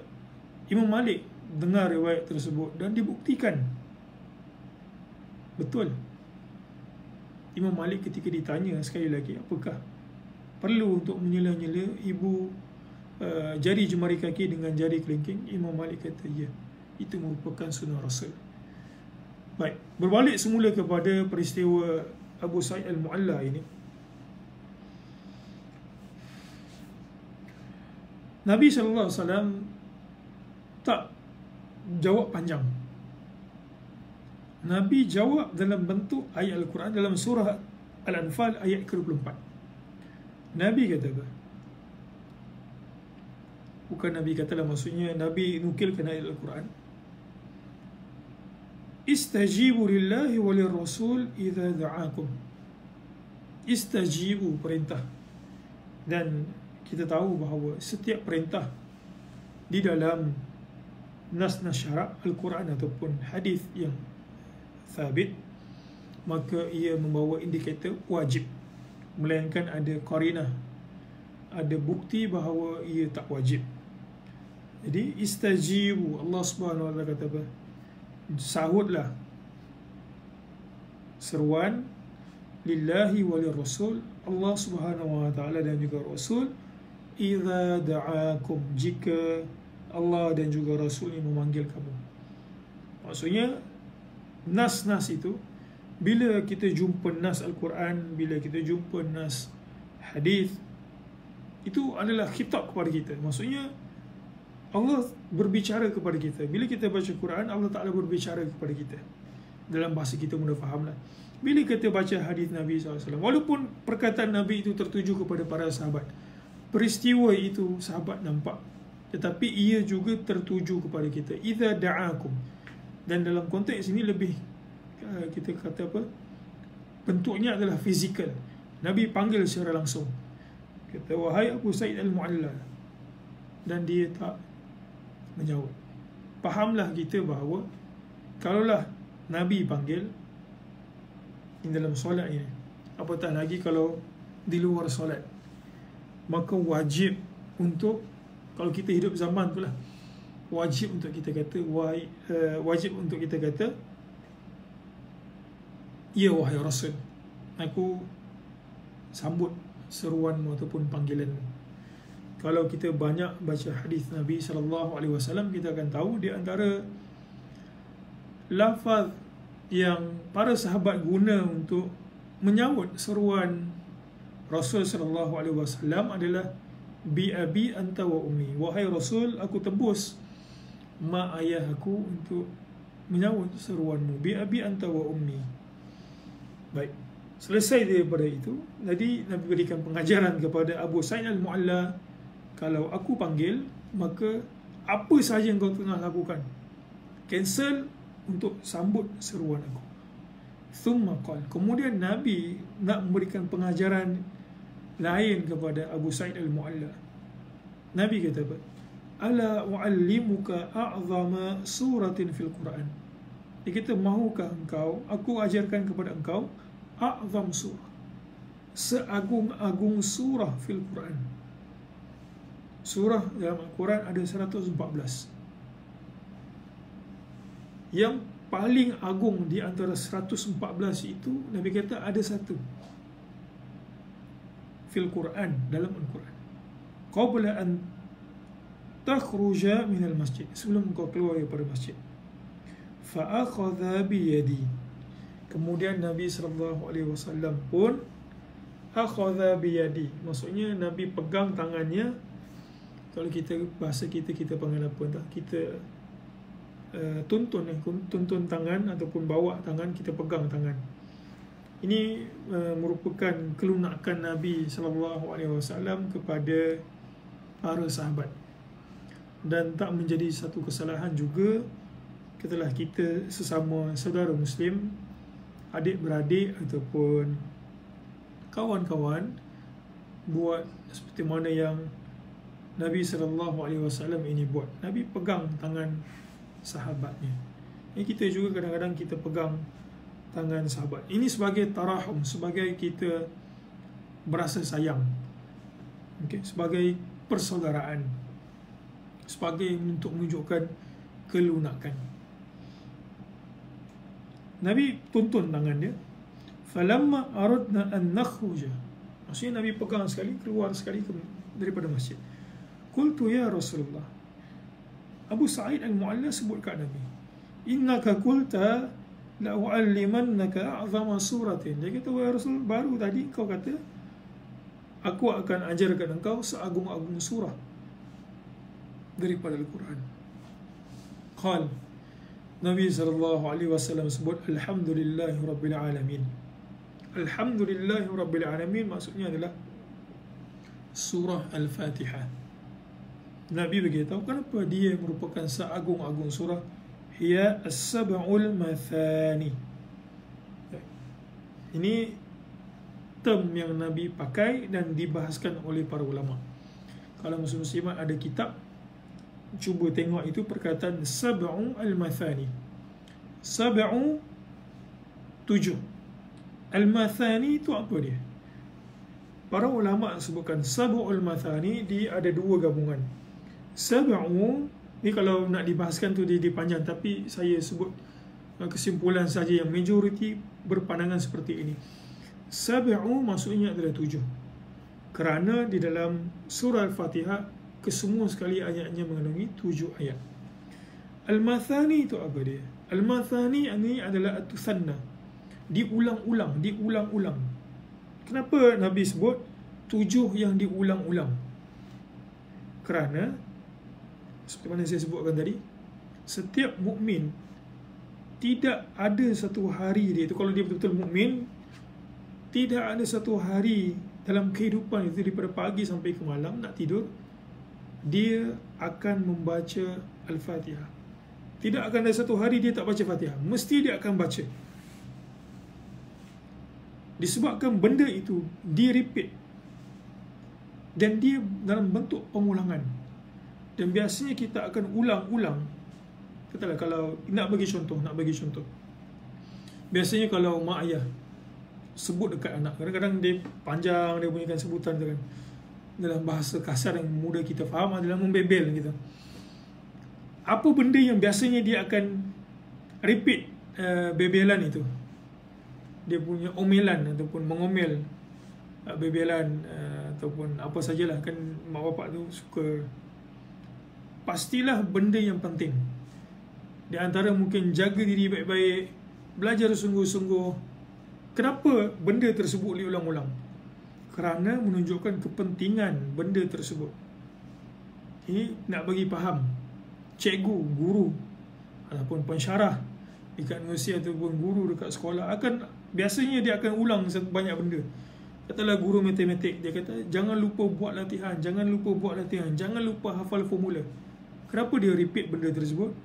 Imam Malik dengar riwayat tersebut dan dibuktikan betul, Imam Malik ketika ditanya sekali lagi, apakah perlu untuk menyela-nyela jari jemari kaki dengan jari kelingking, Imam Malik kata ya, itu merupakan sunnah Rasul. Baik, berbalik semula kepada peristiwa Abu Sa'id Al-Mu'alla ini. Nabi SAW tak jawab panjang. Nabi jawab dalam bentuk ayat Al-Quran dalam surah Al-Anfal ayat ke-24. Nabi kata apa? Bukan Nabi katalah, maksudnya Nabi nukilkan ayat Al-Quran. Istajibu lillahi walir rasul idza da'akum. Istajibu, perintah. Dan kita tahu bahawa setiap perintah di dalam nas-nas syarak Al-Quran ataupun hadis yang thabit, maka ia membawa indikator wajib, melainkan ada qarinah, ada bukti bahawa ia tak wajib. Jadi istajibu, Allah Subhanahu wa taala kata apa? Sahutlah seruan lillahi walir rasul, Allah Subhanahu wa taala dan juga Rasul, idza da'akum, jika Allah dan juga Rasul yang memanggil kamu. Maksudnya nas-nas itu, bila kita jumpa nas Al-Quran, bila kita jumpa nas hadis, itu adalah khitab kepada kita. Maksudnya Allah berbicara kepada kita. Bila kita baca Quran, Allah Ta'ala berbicara kepada kita dalam bahasa kita mudah fahamlah. Bila kita baca hadis Nabi SAW, walaupun perkataan Nabi itu tertuju kepada para sahabat, peristiwa itu sahabat nampak, tetapi ia juga tertuju kepada kita. Idza da'akum. Dan dalam konteks ini lebih kita kata apa, bentuknya adalah fizikal. Nabi panggil secara langsung, kata wahai Abu Sa'id Al-Mu'alla, dan dia tak menjawab. Fahamlah kita bahawa kalaulah Nabi panggil dalam solat ini, apatah lagi kalau di luar solat, maka wajib untuk, kalau kita hidup zaman tu lah, wajib untuk kita kata ya wahai Rasul, aku sambut seruanmu ataupun panggilanmu. Kalau kita banyak baca hadis Nabi SAW, kita akan tahu di antara lafaz yang para sahabat guna untuk menyambut seruan Rasul SAW adalah bi abi anta wa ummi. Wahai Rasul, aku tebus mak ayah aku untuk menyambut seruanmu. Bi abi anta wa ummi. Baik, selesai daripada itu, jadi Nabi berikan pengajaran kepada Abu Sa'id Al-Mu'alla, kalau aku panggil, maka apa sahaja yang kau tengah lakukan, cancel untuk sambut seruan aku. Thumma qala, kemudian Nabi nak memberikan pengajaran lain kepada Abu Sa'id Al-Mu'alla. Nabi kata apa? Ala u'allimuka a'zama suratin fil Quran. Dia kata, mahukah engkau aku ajarkan kepada engkau a'zam surah, seagung-agung surah fil Quran. Surah dalam Al-Quran ada 114. Yang paling agung di antara 114 itu, Nabi kata ada satu fil Quran, dalam Al-Quran. Qabla an takhruja minal masjid, sebelum kau keluar daripada masjid. Fa akhadha bi yadi, kemudian Nabi SAW pun akhadha bi yadi, maksudnya Nabi pegang tangannya. Kalau kita bahasa kita panggil apa tak? Kita tuntun tangan ataupun bawa tangan, kita pegang tangan. Ini merupakan kelunakan Nabi SAW kepada para sahabat, dan tak menjadi satu kesalahan juga ketika kita sesama saudara Muslim, adik-beradik ataupun kawan-kawan buat seperti mana yang Nabi SAW ini buat. Nabi pegang tangan sahabatnya. Ini kita juga kadang-kadang kita pegang tangan sahabat. Ini sebagai tarahum, sebagai kita berasa sayang, sebagai persaudaraan, sebagai untuk menunjukkan kelunakan. Nabi tuntun tangan dia. Falamma aradna an nakhruja, maksudnya Nabi pegang sekali, keluar sekali daripada masjid. Qultu ya Rasulullah, Abu Sa'id Al-Mu'alla sebut kat Nabi, innaka qulta la u'allimannaka a'zama suratin. Dia kata, wahai Rasul, baru tadi kau kata aku akan ajarkan engkau seagung-agung surah daripada Al-Quran. Qal, Nabi SAW sebut, Alhamdulillahi Rabbil Alamin. Alhamdulillahi Rabbil Alamin maksudnya adalah surah Al-Fatihah. Nabi beritahu kenapa dia merupakan seagung-agung surah. Hiya as-sab'ul mathani. Ini term yang Nabi pakai dan dibahaskan oleh para ulama. Kalau muslim-muslimat ada kitab, cuba tengok itu perkataan sab'u al-mathani. Sab'u 7. Al-mathani itu apa dia? Para ulama sebutkan sab'ul mathani dia ada dua gabungan. Sab'u ni kalau nak dibahaskan tu dia panjang, tapi saya sebut kesimpulan saja yang majoriti berpandangan seperti ini. Sab'u maksudnya adalah 7, kerana di dalam surah Al-Fatihah kesemua sekali ayatnya mengandungi 7 ayat. Al-mathani itu apa dia? Al-mathani ini adalah at-tuthanna, diulang-ulang. Kenapa Nabi sebut 7 yang diulang-ulang? Kerana seperti mana saya sebutkan tadi, setiap mukmin tidak ada satu hari dia itu, kalau dia betul-betul mukmin, tidak ada satu hari dalam kehidupan itu daripada pagi sampai ke malam nak tidur dia akan membaca Al-Fatihah. Tidak akan ada satu hari dia tak baca Fatihah, mesti dia akan baca. Disebabkan benda itu dia repeat dan dia dalam bentuk pengulangan. Dan biasanya kita akan ulang-ulang. Katalah kalau nak bagi contoh. Biasanya kalau mak ayah sebut dekat anak, kadang-kadang dia panjang, dia bunyikan sebutan tu kan. Dalam bahasa kasar yang mudah kita faham adalah membebel gitu. Apa benda yang biasanya dia akan repeat bebelan itu? Dia punya omelan ataupun mengomel bebelan ataupun apa sajalah, kan mak bapak tu suka. Pastilah benda yang penting. Di antara mungkin jaga diri baik-baik, belajar sungguh-sungguh. Kenapa benda tersebut diulang-ulang? Kerana menunjukkan kepentingan benda tersebut. Ini nak bagi faham cikgu, guru ataupun pensyarah dekat universiti ataupun guru dekat sekolah akan biasanya dia akan ulang banyak benda. Katalah guru matematik, dia kata jangan lupa buat latihan, jangan lupa hafal formula. Kenapa dia repeat benda tersebut?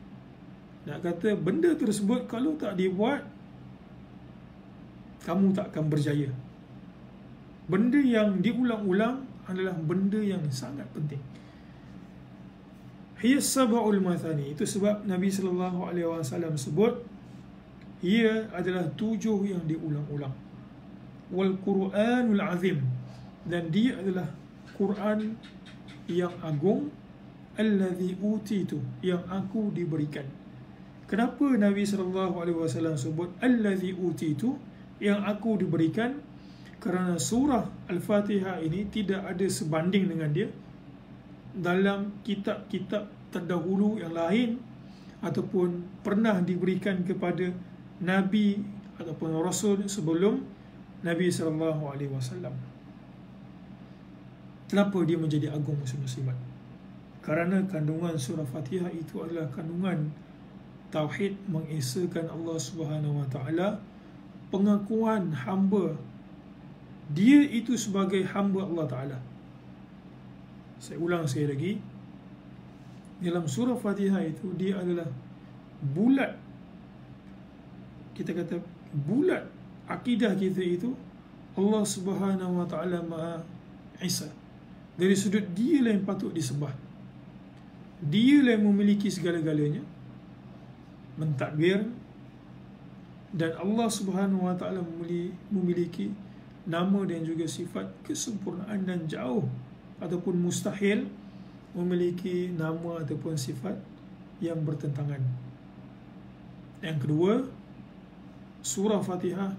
Nak kata benda tersebut kalau tak dibuat, kamu tak akan berjaya. Benda yang diulang-ulang adalah benda yang sangat penting. Hiya sab'ul mathani. Itu sebab Nabi SAW sebut ia adalah 7 yang diulang-ulang. Wal Quranul Azim, dan dia adalah Quran yang agung, allazi utitu, yang aku diberikan. Kenapa Nabi SAW sebut allazi utitu, yang aku diberikan? Kerana surah Al-Fatihah ini tidak ada sebanding dengan dia dalam kitab-kitab terdahulu yang lain, ataupun pernah diberikan kepada Nabi ataupun Rasul sebelum Nabi SAW. Kenapa dia menjadi agung, muslim-muslimat? Kerana kandungan surah Fatihah itu adalah kandungan tauhid, mengesakan Allah Subhanahu Wa Taala, pengakuan hamba dia itu sebagai hamba Allah Ta'ala. Saya ulang sekali lagi, dalam surah Fatihah itu dia adalah bulat, kita kata bulat akidah kita itu Allah Subhanahu Wa Taala Maha Esa. Dari sudut dia lah yang patut disembah, dia lah yang memiliki segala-galanya, mentadbir, dan Allah Subhanahu Wa Taala memiliki nama dan juga sifat kesempurnaan, dan jauh ataupun mustahil memiliki nama ataupun sifat yang bertentangan. Yang kedua, surah Fatihah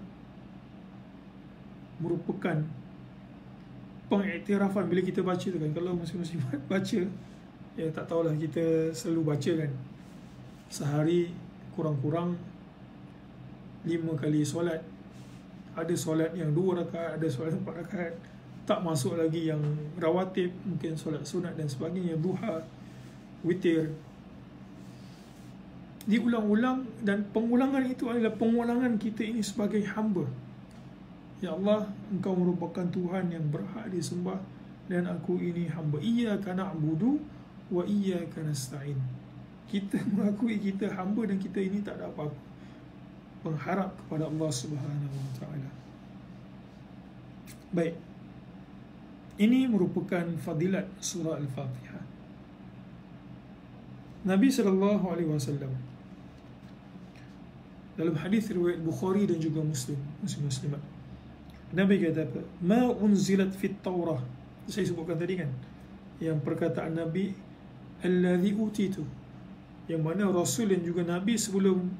merupakan pengiktirafan. Bila kita baca tu kan, kalau muslim-muslimat baca, ya tak tahulah, kita selalu baca kan, sehari kurang-kurang 5 kali solat. Ada solat yang 2 rakaat, ada solat 4 rakaat, tak masuk lagi yang rawatib, mungkin solat sunat dan sebagainya, duha, witir. Diulang-ulang, dan pengulangan itu adalah pengulangan kita ini sebagai hamba. Ya Allah, Engkau merupakan Tuhan yang berhak disembah, dan aku ini hamba. Iyyaka na'budu wa iyyaka nasta'in. Kita mengakui kita hamba dan kita ini tak ada apa-apa, mengharap kepada Allah Subhanahu Wa Taala. Baik, ini merupakan fadilat surah Al-Fatihah. Nabi SAW dalam hadis riwayat Bukhari dan juga Muslimat, Nabi kata apa? Ma unzilat fit Taurah. Saya sebutkan tadi kan, yang perkataan Nabi allazi utitu, yang mana Rasul dan juga Nabi sebelum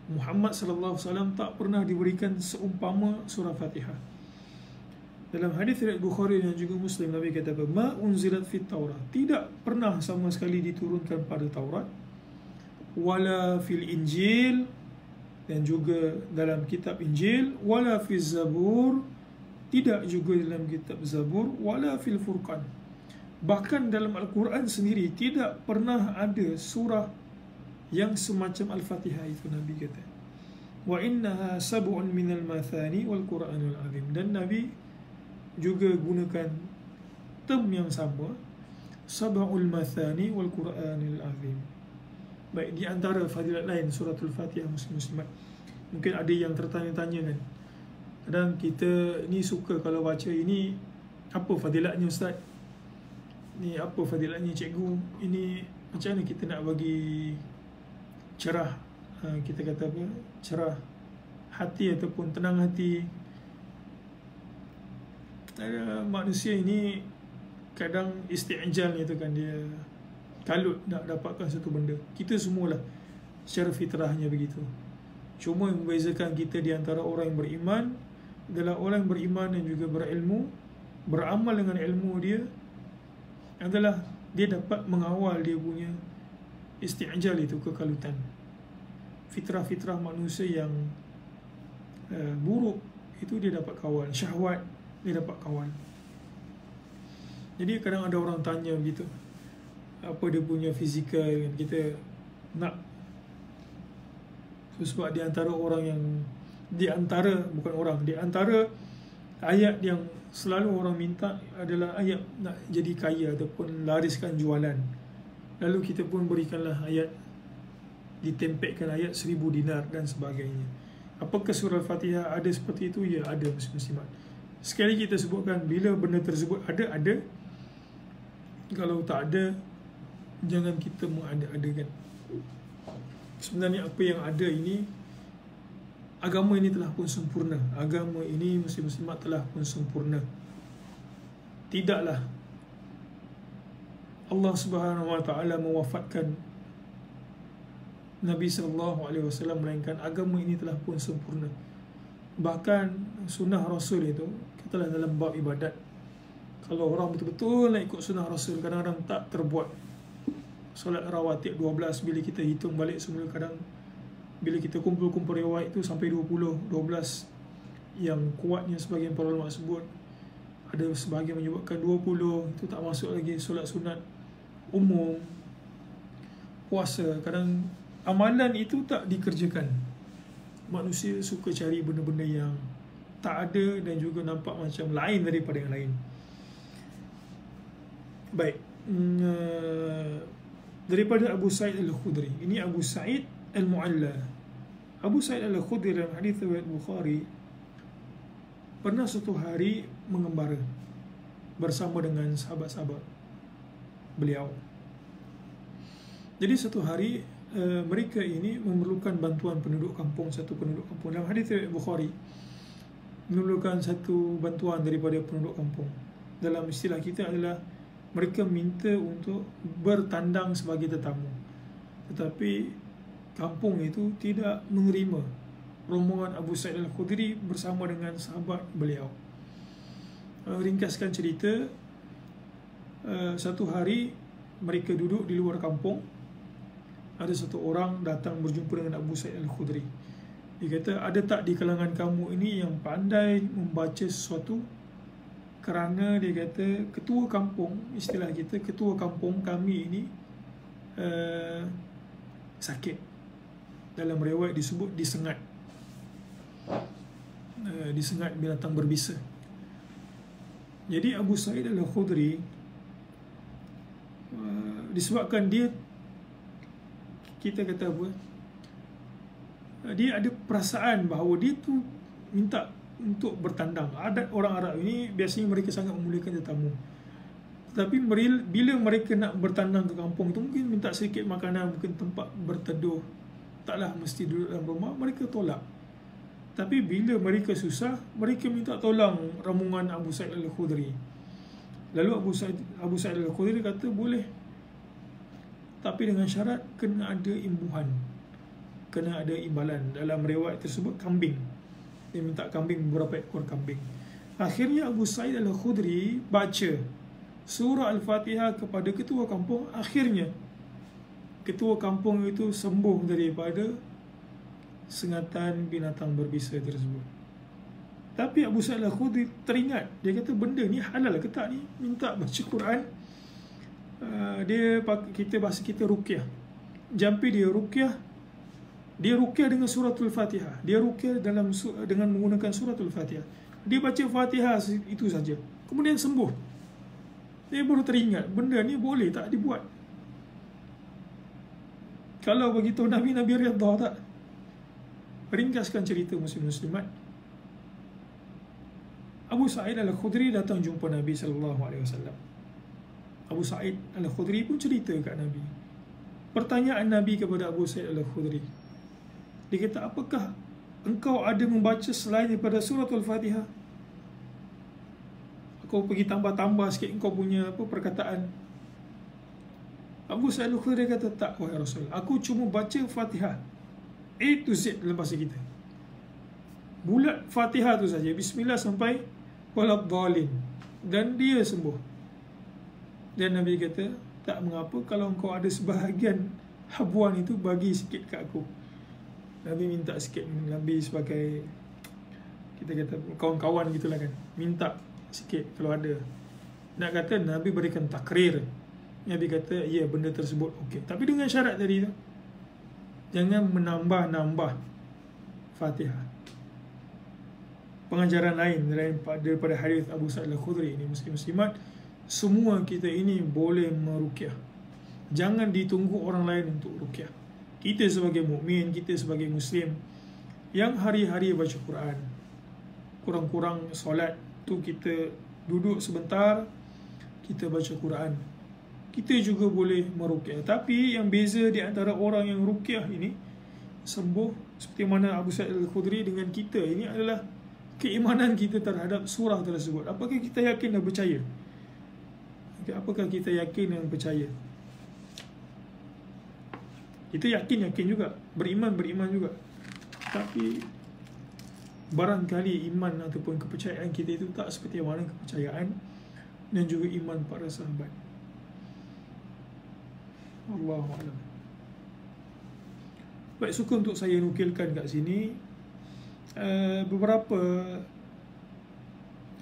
Muhammad sallallahu alaihi wasallam tak pernah diberikan seumpama surah Fatihah. Dalam hadis riwayat Bukhari dan juga Muslim, Nabi kata apa? Ma unzilat fit Taurah, tidak pernah sama sekali diturunkan pada Taurat, wala fil Injil, dan juga dalam kitab Injil, wala fil Zabur, tidak juga dalam kitab Zabur, wala fil Furqan. Bahkan dalam Al-Quran sendiri tidak pernah ada surah yang semacam Al-Fatihah itu, Nabi kata. Wa innaha sab'un minal mathani wal Quranul Azim. Dan Nabi juga gunakan term yang sama, sab'ul mathani wal Quranul Azim. Baik, di antara fadilat lain suratul Fatihah, muslim-muslimat, mungkin ada yang tertanya-tanya kan, kadang kita ni suka kalau baca ini, apa fadilatnya Ustaz? Ni apa fadilatnya cikgu? Ini macam mana kita nak bagi cerah, kita kata apa, cerah hati ataupun tenang hati. Manusia ini kadang isti'jal itu kan, dia kalut nak dapatkan satu benda. Kita semualah secara fitrahnya begitu. Cuma yang membezakan kita di antara orang yang beriman adalah orang yang beriman dan juga berilmu, beramal dengan ilmu dia, adalah dia dapat mengawal dia punya isti'jal itu, kekalutan. Fitrah-fitrah manusia yang buruk itu dia dapat kawal, syahwat dia dapat kawal. Jadi kadang ada orang tanya begitu, apa dia punya fizikal kan, kita nak, sebab di antara orang yang, di antara ayat yang selalu orang minta adalah ayat nak jadi kaya ataupun lariskan jualan. Lalu kita pun berikanlah ayat ditempelkan ayat 1000 dinar dan sebagainya. Apakah surah Al-Fatihah ada seperti itu? Ya, ada muslimat. Sekali kita sebutkan bila benda tersebut ada. Kalau tak ada, jangan kita mengada-adakan. Sebenarnya apa yang ada ini, agama ini telah pun sempurna. Agama ini muslimat telah pun sempurna. Tidaklah Allah Subhanahu Wa Taala mewafatkan Nabi SAW, melainkan agama ini telah pun sempurna. Bahkan sunnah Rasul itu, katalah dalam bab ibadat, kalau orang betul-betul nak ikut sunnah Rasul, kadang-kadang tak terbuat. Solat rawatib 12, bila kita hitung balik semula, kadang bila kita kumpul-kumpul riwayat itu sampai 20, 12. Yang kuatnya sebahagian para ulama sebut, ada sebahagian menyebutkan 20, itu tak masuk lagi solat sunat umum, puasa. Kadang amalan itu tak dikerjakan. Manusia suka cari benda-benda yang tak ada dan juga nampak macam lain daripada yang lain. Baik, daripada Abu Sa'id Al-Khudri. Ini Abu Sa'id Al-Mu'alla. Abu Sa'id Al-Khudri dalam hadis riwayat Bukhari, pernah suatu hari mengembara bersama dengan sahabat-sahabat beliau. Jadi satu hari mereka ini memerlukan bantuan penduduk kampung, satu penduduk kampung. Dalam hadis riwayat Bukhari, memerlukan satu bantuan daripada penduduk kampung. Dalam istilah kita adalah mereka minta untuk bertandang sebagai tetamu, tetapi kampung itu tidak menerima rombongan Abu Sa'id Al-Khudri bersama dengan sahabat beliau. Ringkaskan cerita, satu hari mereka duduk di luar kampung. Ada satu orang datang berjumpa dengan Abu Sa'id Al-Khudri. Dia kata, ada tak di kalangan kamu ini yang pandai membaca sesuatu? Kerana dia kata, ketua kampung, istilah kita, ketua kampung kami ini sakit. Dalam riwayat disebut disengat. Disengat binatang berbisa. Jadi Abu Sa'id Al-Khudri, disebabkan dia, kita kata apa, dia ada perasaan bahawa dia tu minta untuk bertandang. Adat orang Arab ini biasanya mereka sangat memuliakan tetamu. Tapi bila mereka nak bertandang ke kampung itu, mungkin minta sedikit makanan, mungkin tempat berteduh, taklah mesti duduk dalam rumah, mereka tolak. Tapi bila mereka susah, mereka minta tolong rombongan Abu Sa'id Al-Khudri. Lalu Abu Sa'id Al-Khudri kata, boleh, tapi dengan syarat kena ada imbuhan, kena ada imbalan. Dalam riwayat tersebut kambing. Dia minta kambing, beberapa ekor kambing. Akhirnya Abu Sa'id Al-Khudri baca surah Al-Fatihah kepada ketua kampung. Akhirnya ketua kampung itu sembuh daripada sengatan binatang berbisa tersebut. Tapi Abu Sa'id Al-Khudri teringat, dia kata, benda ni halal ke tak ni? Minta baca Quran. Bahasa kita ruqyah. Jampi dia ruqyah. Dia ruqyah dengan suratul Fatihah. Dia ruqyah dengan menggunakan suratul Fatihah. Dia baca Fatihah itu saja, kemudian sembuh. Dia baru teringat, benda ni boleh tak dibuat? Kalau begitu Nabi redha tak? Ringkaskan cerita muslim-muslimat, Abu Sa'id Al-Khudri datang jumpa Nabi SAW. Abu Sa'id Al-Khudri pun cerita kat Nabi. Pertanyaan Nabi kepada Abu Sa'id Al-Khudri, dia kata, apakah engkau ada membaca selain daripada suratul Fatihah? Kau pergi tambah-tambah sikit engkau punya perkataan. Abu Sa'id Al-Khudri kata, tak wahai Rasul, aku cuma baca Fatihah A to Z dalam bahasa kita. Bulat Fatihah tu saja, Bismillah sampai Waladhdallin, dan dia sembuh. Dan Nabi kata, tak mengapa kalau engkau ada sebahagian habuan itu, bagi sikit kat aku. Nabi minta sikit. Nabi sebagai, kita kata kawan-kawan gitulah kan, minta sikit kalau ada. Nak kata Nabi berikan takrir. Nabi kata, ya, benda tersebut okey, tapi dengan syarat tadi tu, jangan menambah-nambah Fatihah. Pengajaran lain daripada hadis Abu Sa'id Al-Khudri ini, muslim-muslimat, semua kita ini boleh meruqyah. Jangan ditunggu orang lain untuk ruqyah. kita sebagai mukmin, kita sebagai Muslim yang hari-hari baca Quran, kurang-kurang solat tu kita duduk sebentar, kita baca Quran. Kita juga boleh meruqyah. Tapi yang beza di antara orang yang ruqyah ini sembuh seperti mana Abu Sa'id Al-Khudri dengan kita ini adalah keimanan kita terhadap surah tersebut. Apakah kita yakin dan percaya? Apakah kita yakin dan percaya? Kita yakin juga, beriman juga. Tapi barangkali iman ataupun kepercayaan kita itu tak seperti mana kepercayaan dan juga iman para sahabat. Allahu a'lam. Baik, suka untuk saya nukilkan kat sini beberapa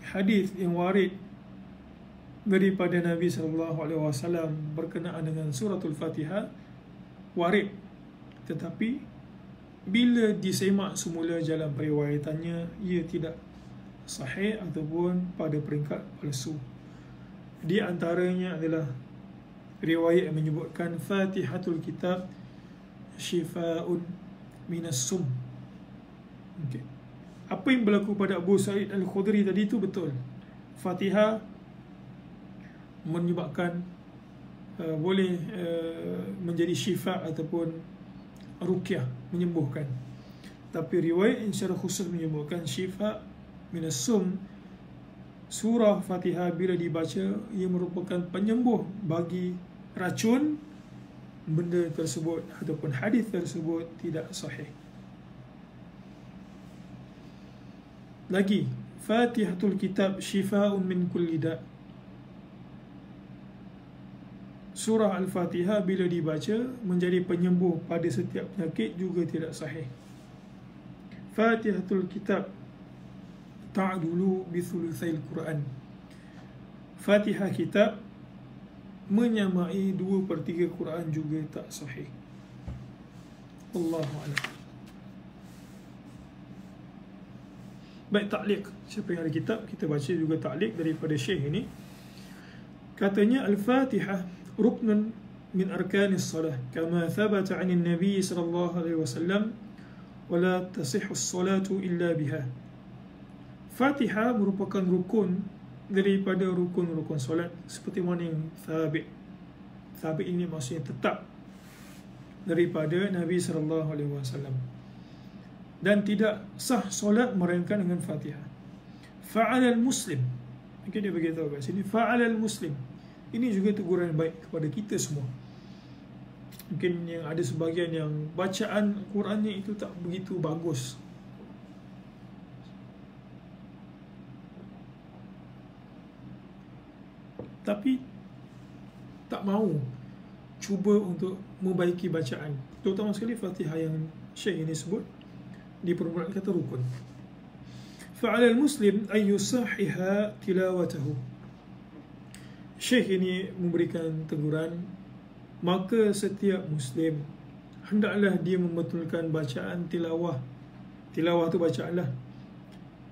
hadis yang warid daripada Nabi SAW berkenaan dengan suratul Fatihah warid, tetapi bila disemak semula jalan periwayatannya, ia tidak sahih ataupun pada peringkat palsu. Di antaranya adalah riwayat yang menyebutkan Fatihatul Kitab Shifa'un minas sum. Okay. Apa yang berlaku pada Abu Sa'id Al-Khudri tadi itu betul. Fatihah menyebabkan boleh menjadi syifa ataupun ruqyah, menyembuhkan. Tapi riwayat yang secara khusus menyebutkan syifa minas sum, surah Fatihah bila dibaca ia merupakan penyembuh bagi racun. Benda tersebut ataupun hadis tersebut tidak sahih. Lagi, Fatihatul Kitab Shifa'un min kulli da'. Surah Al-Fatihah bila dibaca menjadi penyembuh pada setiap penyakit juga tidak sahih. Fatihatul Kitab ta'dulu bi thulutsail Quran. Fatihah kitab menyamai 2/3 Quran juga tak sahih. Allahu a'lam. Baik, taklid. Siapa yang ada kitab, kita baca juga taklid daripada Syekh ini. Katanya Al-Fatihah ruknun min arkanis salah kama thabata 'anil Nabi sallallahu alaihi wasallam wa la tasihhu as-salatu illa biha. Fatihah merupakan rukun daripada rukun-rukun solat seperti mana yang thabit. Thabit ini maksudnya tetap daripada Nabi sallallahu alaihi wasallam. Dan tidak sah solat melainkan dengan Fatihah. Fa'alal muslim. Mungkin dia beritahu kat sini fa'alal muslim. Ini juga teguran baik kepada kita semua. Mungkin yang ada sebahagian yang bacaan Qurannya itu tak begitu bagus. Tapi tak mahu cuba untuk membaiki bacaan, terutama sekali Fatihah yang Syekh ini sebut di permulaan kata rukun. Fa'alal muslim ay yusahiha tilawatahu. Syekh ini memberikan teguran, maka setiap muslim hendaklah dia membetulkan bacaan tilawah. Tilawah tu bacaan lah.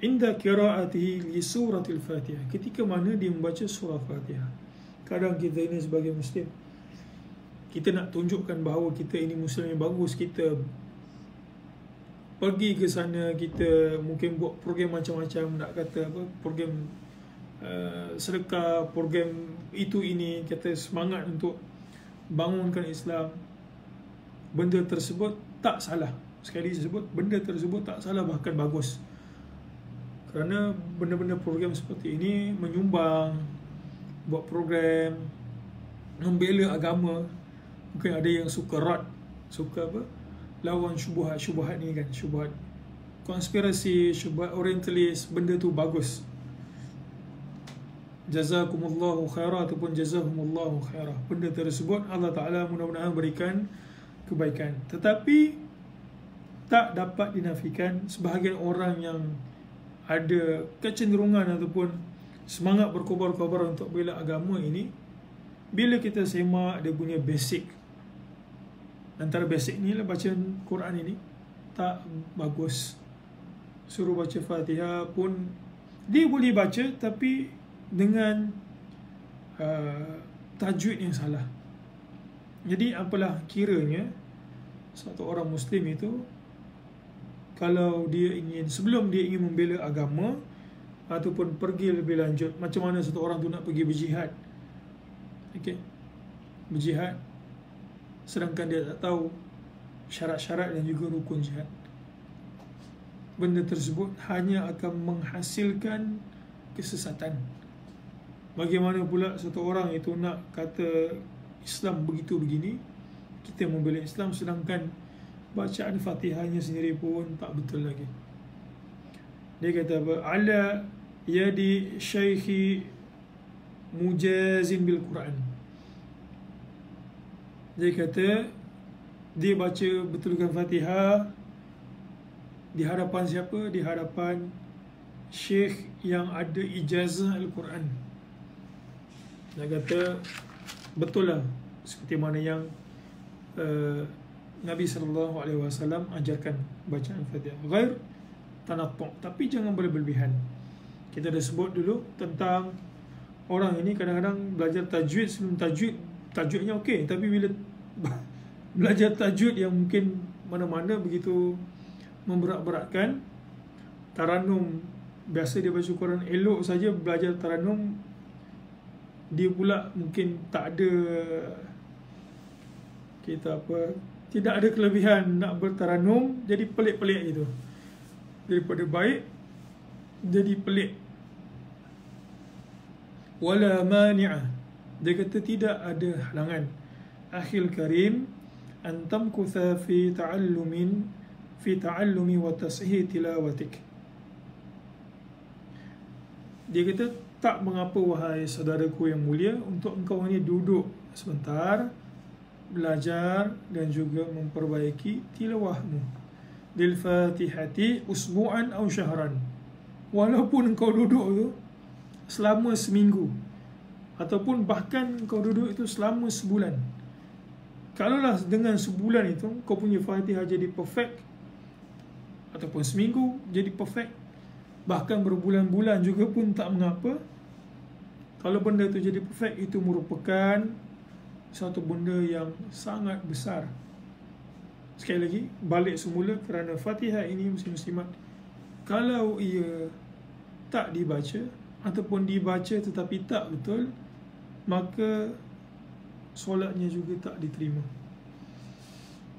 Inda qira'atihi li suratil Fatihah, ketika mana dia membaca surah Fatihah. Kadang kita ini sebagai muslim, kita nak tunjukkan bahawa kita ini muslim yang bagus, kita pergi ke sana, kita mungkin buat program macam-macam, nak kata apa, program sedekah, program itu ini, kata semangat untuk bangunkan Islam. Benda tersebut tak salah. Sekali disebut, benda tersebut tak salah, bahkan bagus. Kerana benda-benda program seperti ini menyumbang, buat program membela agama. Mungkin ada yang suka rad, suka apa, lawan syubhat ni kan, syubhat konspirasi, syubhat orientalis, benda tu bagus. Jazakumullahu khairah ataupun jazahumullahu khairah. Benda tersebut Allah Ta'ala mudah-mudahan berikan kebaikan. Tetapi tak dapat dinafikan sebahagian orang yang ada kecenderungan ataupun semangat berkobar-kobar untuk bela agama ini, bila kita semak dia punya basic, antara basic ni lah bacaan Quran ini tak bagus. Suruh baca Fatihah pun dia boleh baca, tapi dengan tajwid yang salah. Jadi apalah kiranya satu orang Muslim itu, kalau dia ingin, sebelum dia ingin membela agama ataupun pergi lebih lanjut, macam mana satu orang tu nak pergi berjihad, okay, berjihad, sedangkan dia tak tahu syarat-syarat dan juga rukun jihad, benda tersebut hanya akan menghasilkan kesesatan. Bagaimana pula satu orang itu nak kata Islam begitu begini, kita membela Islam sedangkan bacaan Fatihahnya sendiri pun tak betul lagi. Dia kata apa? Ala yadi syaikhi mujazin bil Quran. Dia kata dia baca betulkan Fatihah di hadapan siapa? Di hadapan syekh yang ada ijazah Al-Quran. Dia kata betul lah seperti mana yang Nabi SAW ajarkan bacaan Fatihah. Ghair tanattu', tapi jangan berlebihan. Kita dah sebut dulu tentang orang ini kadang-kadang belajar tajwid sebelum tajwidnya okey, tapi bila belajar tajwid yang mungkin mana-mana begitu memberat-beratkan, taranum, biasa dia baca Quran elok saja, belajar taranum dia pula mungkin tak ada, kita apa, tidak ada kelebihan nak bertaranum, jadi pelik-pelik gitu. Daripada baik jadi pelik. Wala mani'ah, dia kata tidak ada halangan, akhil karim, an tamkutha fi ta'allumi wa tashih tilawatik. Dia kata tak mengapa wahai saudaraku yang mulia untuk engkau ini duduk sebentar, belajar dan juga memperbaiki tilawahmu lil Fatihati usbu'an aw syahran. Walaupun engkau duduk tu selama seminggu ataupun bahkan engkau duduk itu selama sebulan. Kalaulah dengan sebulan itu kau punya Fatihah jadi perfect, ataupun seminggu jadi perfect, bahkan berbulan-bulan juga pun tak mengapa. Kalau benda itu jadi perfect, itu merupakan satu benda yang sangat besar. Sekali lagi, balik semula kerana Fatihah ini muslim-muslimat, kalau ia tak dibaca ataupun dibaca tetapi tak betul, maka solatnya juga tak diterima.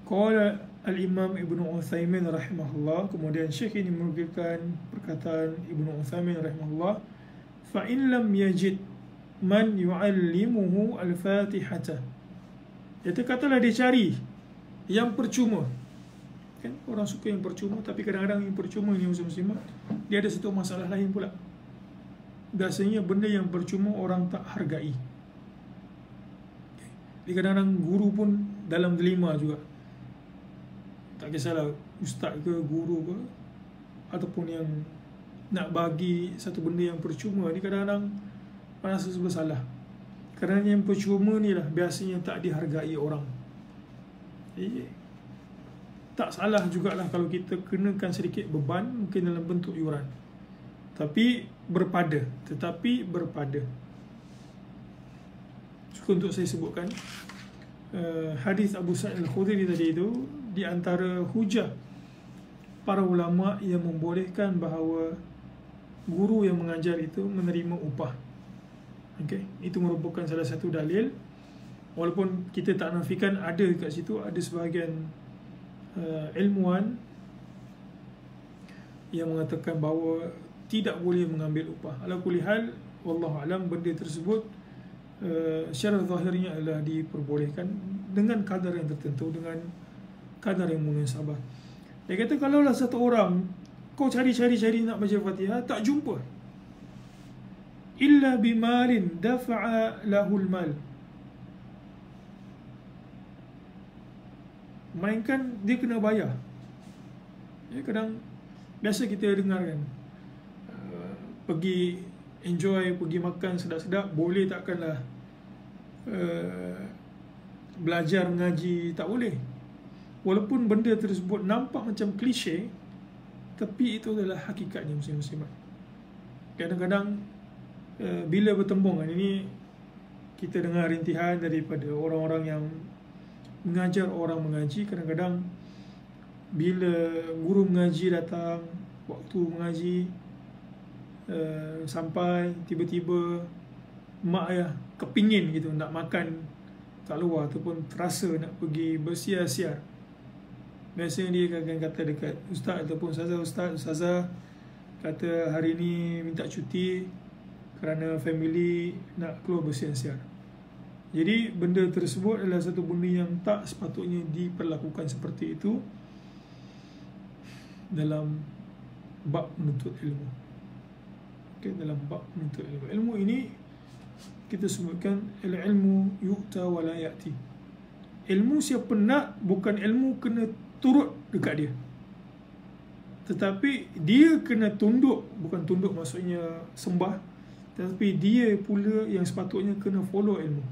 Qala al-Imam Ibn Uthaymin rahimahullah, kemudian Syekh ini menukilkan perkataan Ibn Uthaymin rahimahullah, fa in lam yajid man yu'allimuhu al-Fatihata. Dia katalah dia cari yang percuma. Kan orang suka yang percuma, tapi kadang-kadang yang percuma ni muslim-muslimat, dia ada satu masalah lain pula. Biasanya benda yang percuma orang tak hargai. Jadi kadang-kadang guru pun dalam dilema juga. Tak kisahlah ustaz ke, guru ke, ataupun yang nak bagi satu benda yang percuma ni, kadang-kadang rasa bersalah. Kerana yang percuma ni lah biasanya tak dihargai orang. Jadi tak salah jugalah kalau kita kenakan sedikit beban, mungkin dalam bentuk yuran, tetapi berpada. Suka untuk saya sebutkan hadis Abu Sa'id Al-Khudri tadi itu, di antara hujah para ulama yang membolehkan bahawa guru yang mengajar itu menerima upah. Okay, itu merupakan salah satu dalil. Walaupun kita tak nafikan ada kat situ, ada sebahagian ilmuwan yang mengatakan bahawa tidak boleh mengambil upah. Ala kulli hal, wallahu alam, benda tersebut secara zahirnya adalah diperbolehkan dengan kadar yang tertentu, dengan kadar yang munasabah. Dia kata kalaulah satu orang kau cari-cari nak baca Fatihah tak jumpa, illa bimalin dafa'a lahul mal, mainkan dia kena bayar. Ya, kadang biasa kita dengar kan, pergi enjoy, pergi makan sedap-sedap, boleh takkanlah belajar mengaji, tak boleh. Walaupun benda tersebut nampak macam klise, tapi itu adalah hakikatnya muslim-muslimat. Kadang-kadang bila bertembung ini, kita dengar rintihan daripada orang-orang yang mengajar orang mengaji, kadang-kadang bila guru mengaji datang, waktu mengaji sampai tiba-tiba mak ayah kepingin gitu nak makan kat luar ataupun terasa nak pergi bersiar-siar, biasanya dia akan kata dekat ustaz ataupun ustazah kata hari ni minta cuti kerana family nak keluar bersiar-siar. Jadi benda tersebut adalah satu benda yang tak sepatutnya diperlakukan seperti itu dalam bab menuntut ilmu. Okay, dalam bab menuntut ilmu. Ilmu ini kita sebutkan ilmu yu'ta wa la ya'ti. Ilmu siapa nak, bukan ilmu kena turut dekat dia, tetapi dia kena tunduk, bukan tunduk maksudnya sembah, tetapi dia pula yang sepatutnya kena follow ilmu.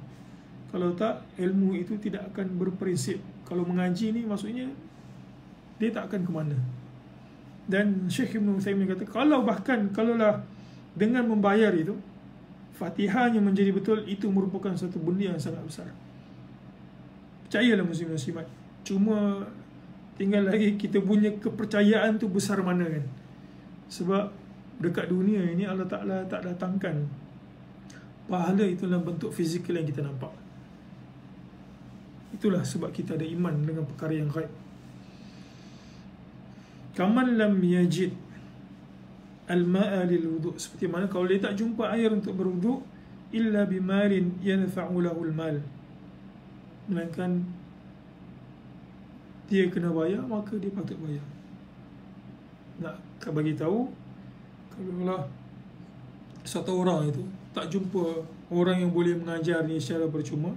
Kalau tak, ilmu itu tidak akan berprinsip. Kalau mengaji ni maksudnya dia tak akan ke mana. Dan Syekh Ibn Uthaymin kata, kalaulah dengan membayar itu Fatihahnya menjadi betul, itu merupakan satu benda yang sangat besar. Percayalah muslim-muslimat. Cuma tinggal lagi kita punya kepercayaan tu besar mana kan. Sebab dekat dunia ini Allah Ta'ala tak datangkan pahala itu dalam bentuk fizikal yang kita nampak. Itulah sebab kita ada iman dengan perkara yang ghaib. Kaman lam yajid al-ma'a lil wudu', seperti mana kalau dia tak jumpa air untuk berwuduk, illa bimalin yanfa'u lahu al-mal, melainkan dia kena bayar, maka dia patut bayar. Nak bagi tahu, kalau satu orang itu tak jumpa orang yang boleh mengajar ni secara percuma,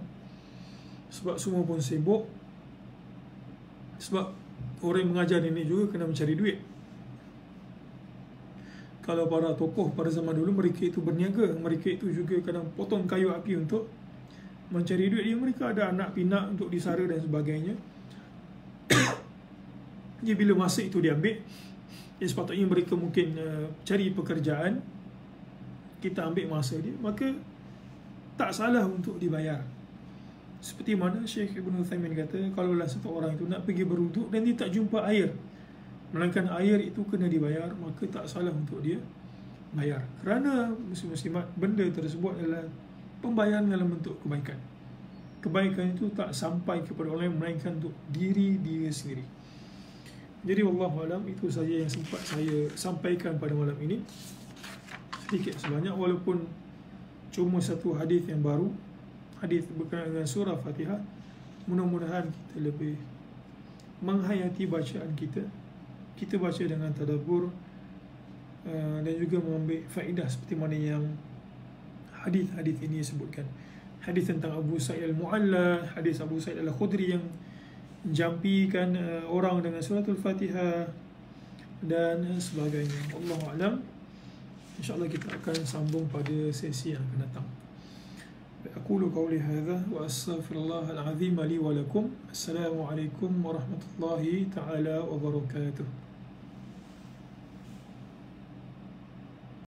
sebab semua pun sibuk, sebab orang yang mengajar ini juga kena mencari duit. Kalau para tokoh pada zaman dulu, mereka itu berniaga, mereka itu juga kadang potong kayu api untuk mencari duit. Mereka ada anak pinak untuk disara dan sebagainya. Jadi bila masa itu diambil, sepatutnya mereka mungkin cari pekerjaan, kita ambil masa dia, maka tak salah untuk dibayar. Seperti mana Syekh Ibn Uthaymin kata, kalaulah satu orang itu nak pergi berwuduk dan dia tak jumpa air, melainkan air itu kena dibayar, maka tak salah untuk dia bayar. Kerana muslim-muslimat, benda tersebut adalah pembayaran dalam bentuk kebaikan. Kebaikan itu tak sampai kepada orang lain, melainkan untuk diri dia sendiri. Jadi wallahualam, itu saja yang sempat saya sampaikan pada malam ini. Sedikit sebanyak, walaupun cuma satu hadis yang baru, hadis berkenaan dengan surah Fatihah. Mudah-mudahan kita lebih menghayati bacaan kita. Kita baca dengan tadabbur dan juga mengambil faedah seperti mana yang hadis-hadis ini sebutkan. Hadis tentang Abu Sa'id Al-Mu'alla, hadis Abu Sa'id Al-Khudri yang jampikan orang dengan suratul Fatihah dan sebagainya. Wallahu a'lam. InsyaAllah kita akan sambung pada sesi yang akan datang. Aqulu qawli hadha wa astaghfirullahal azim li wa lakum. Assalamualaikum warahmatullahi taala wabarakatuh.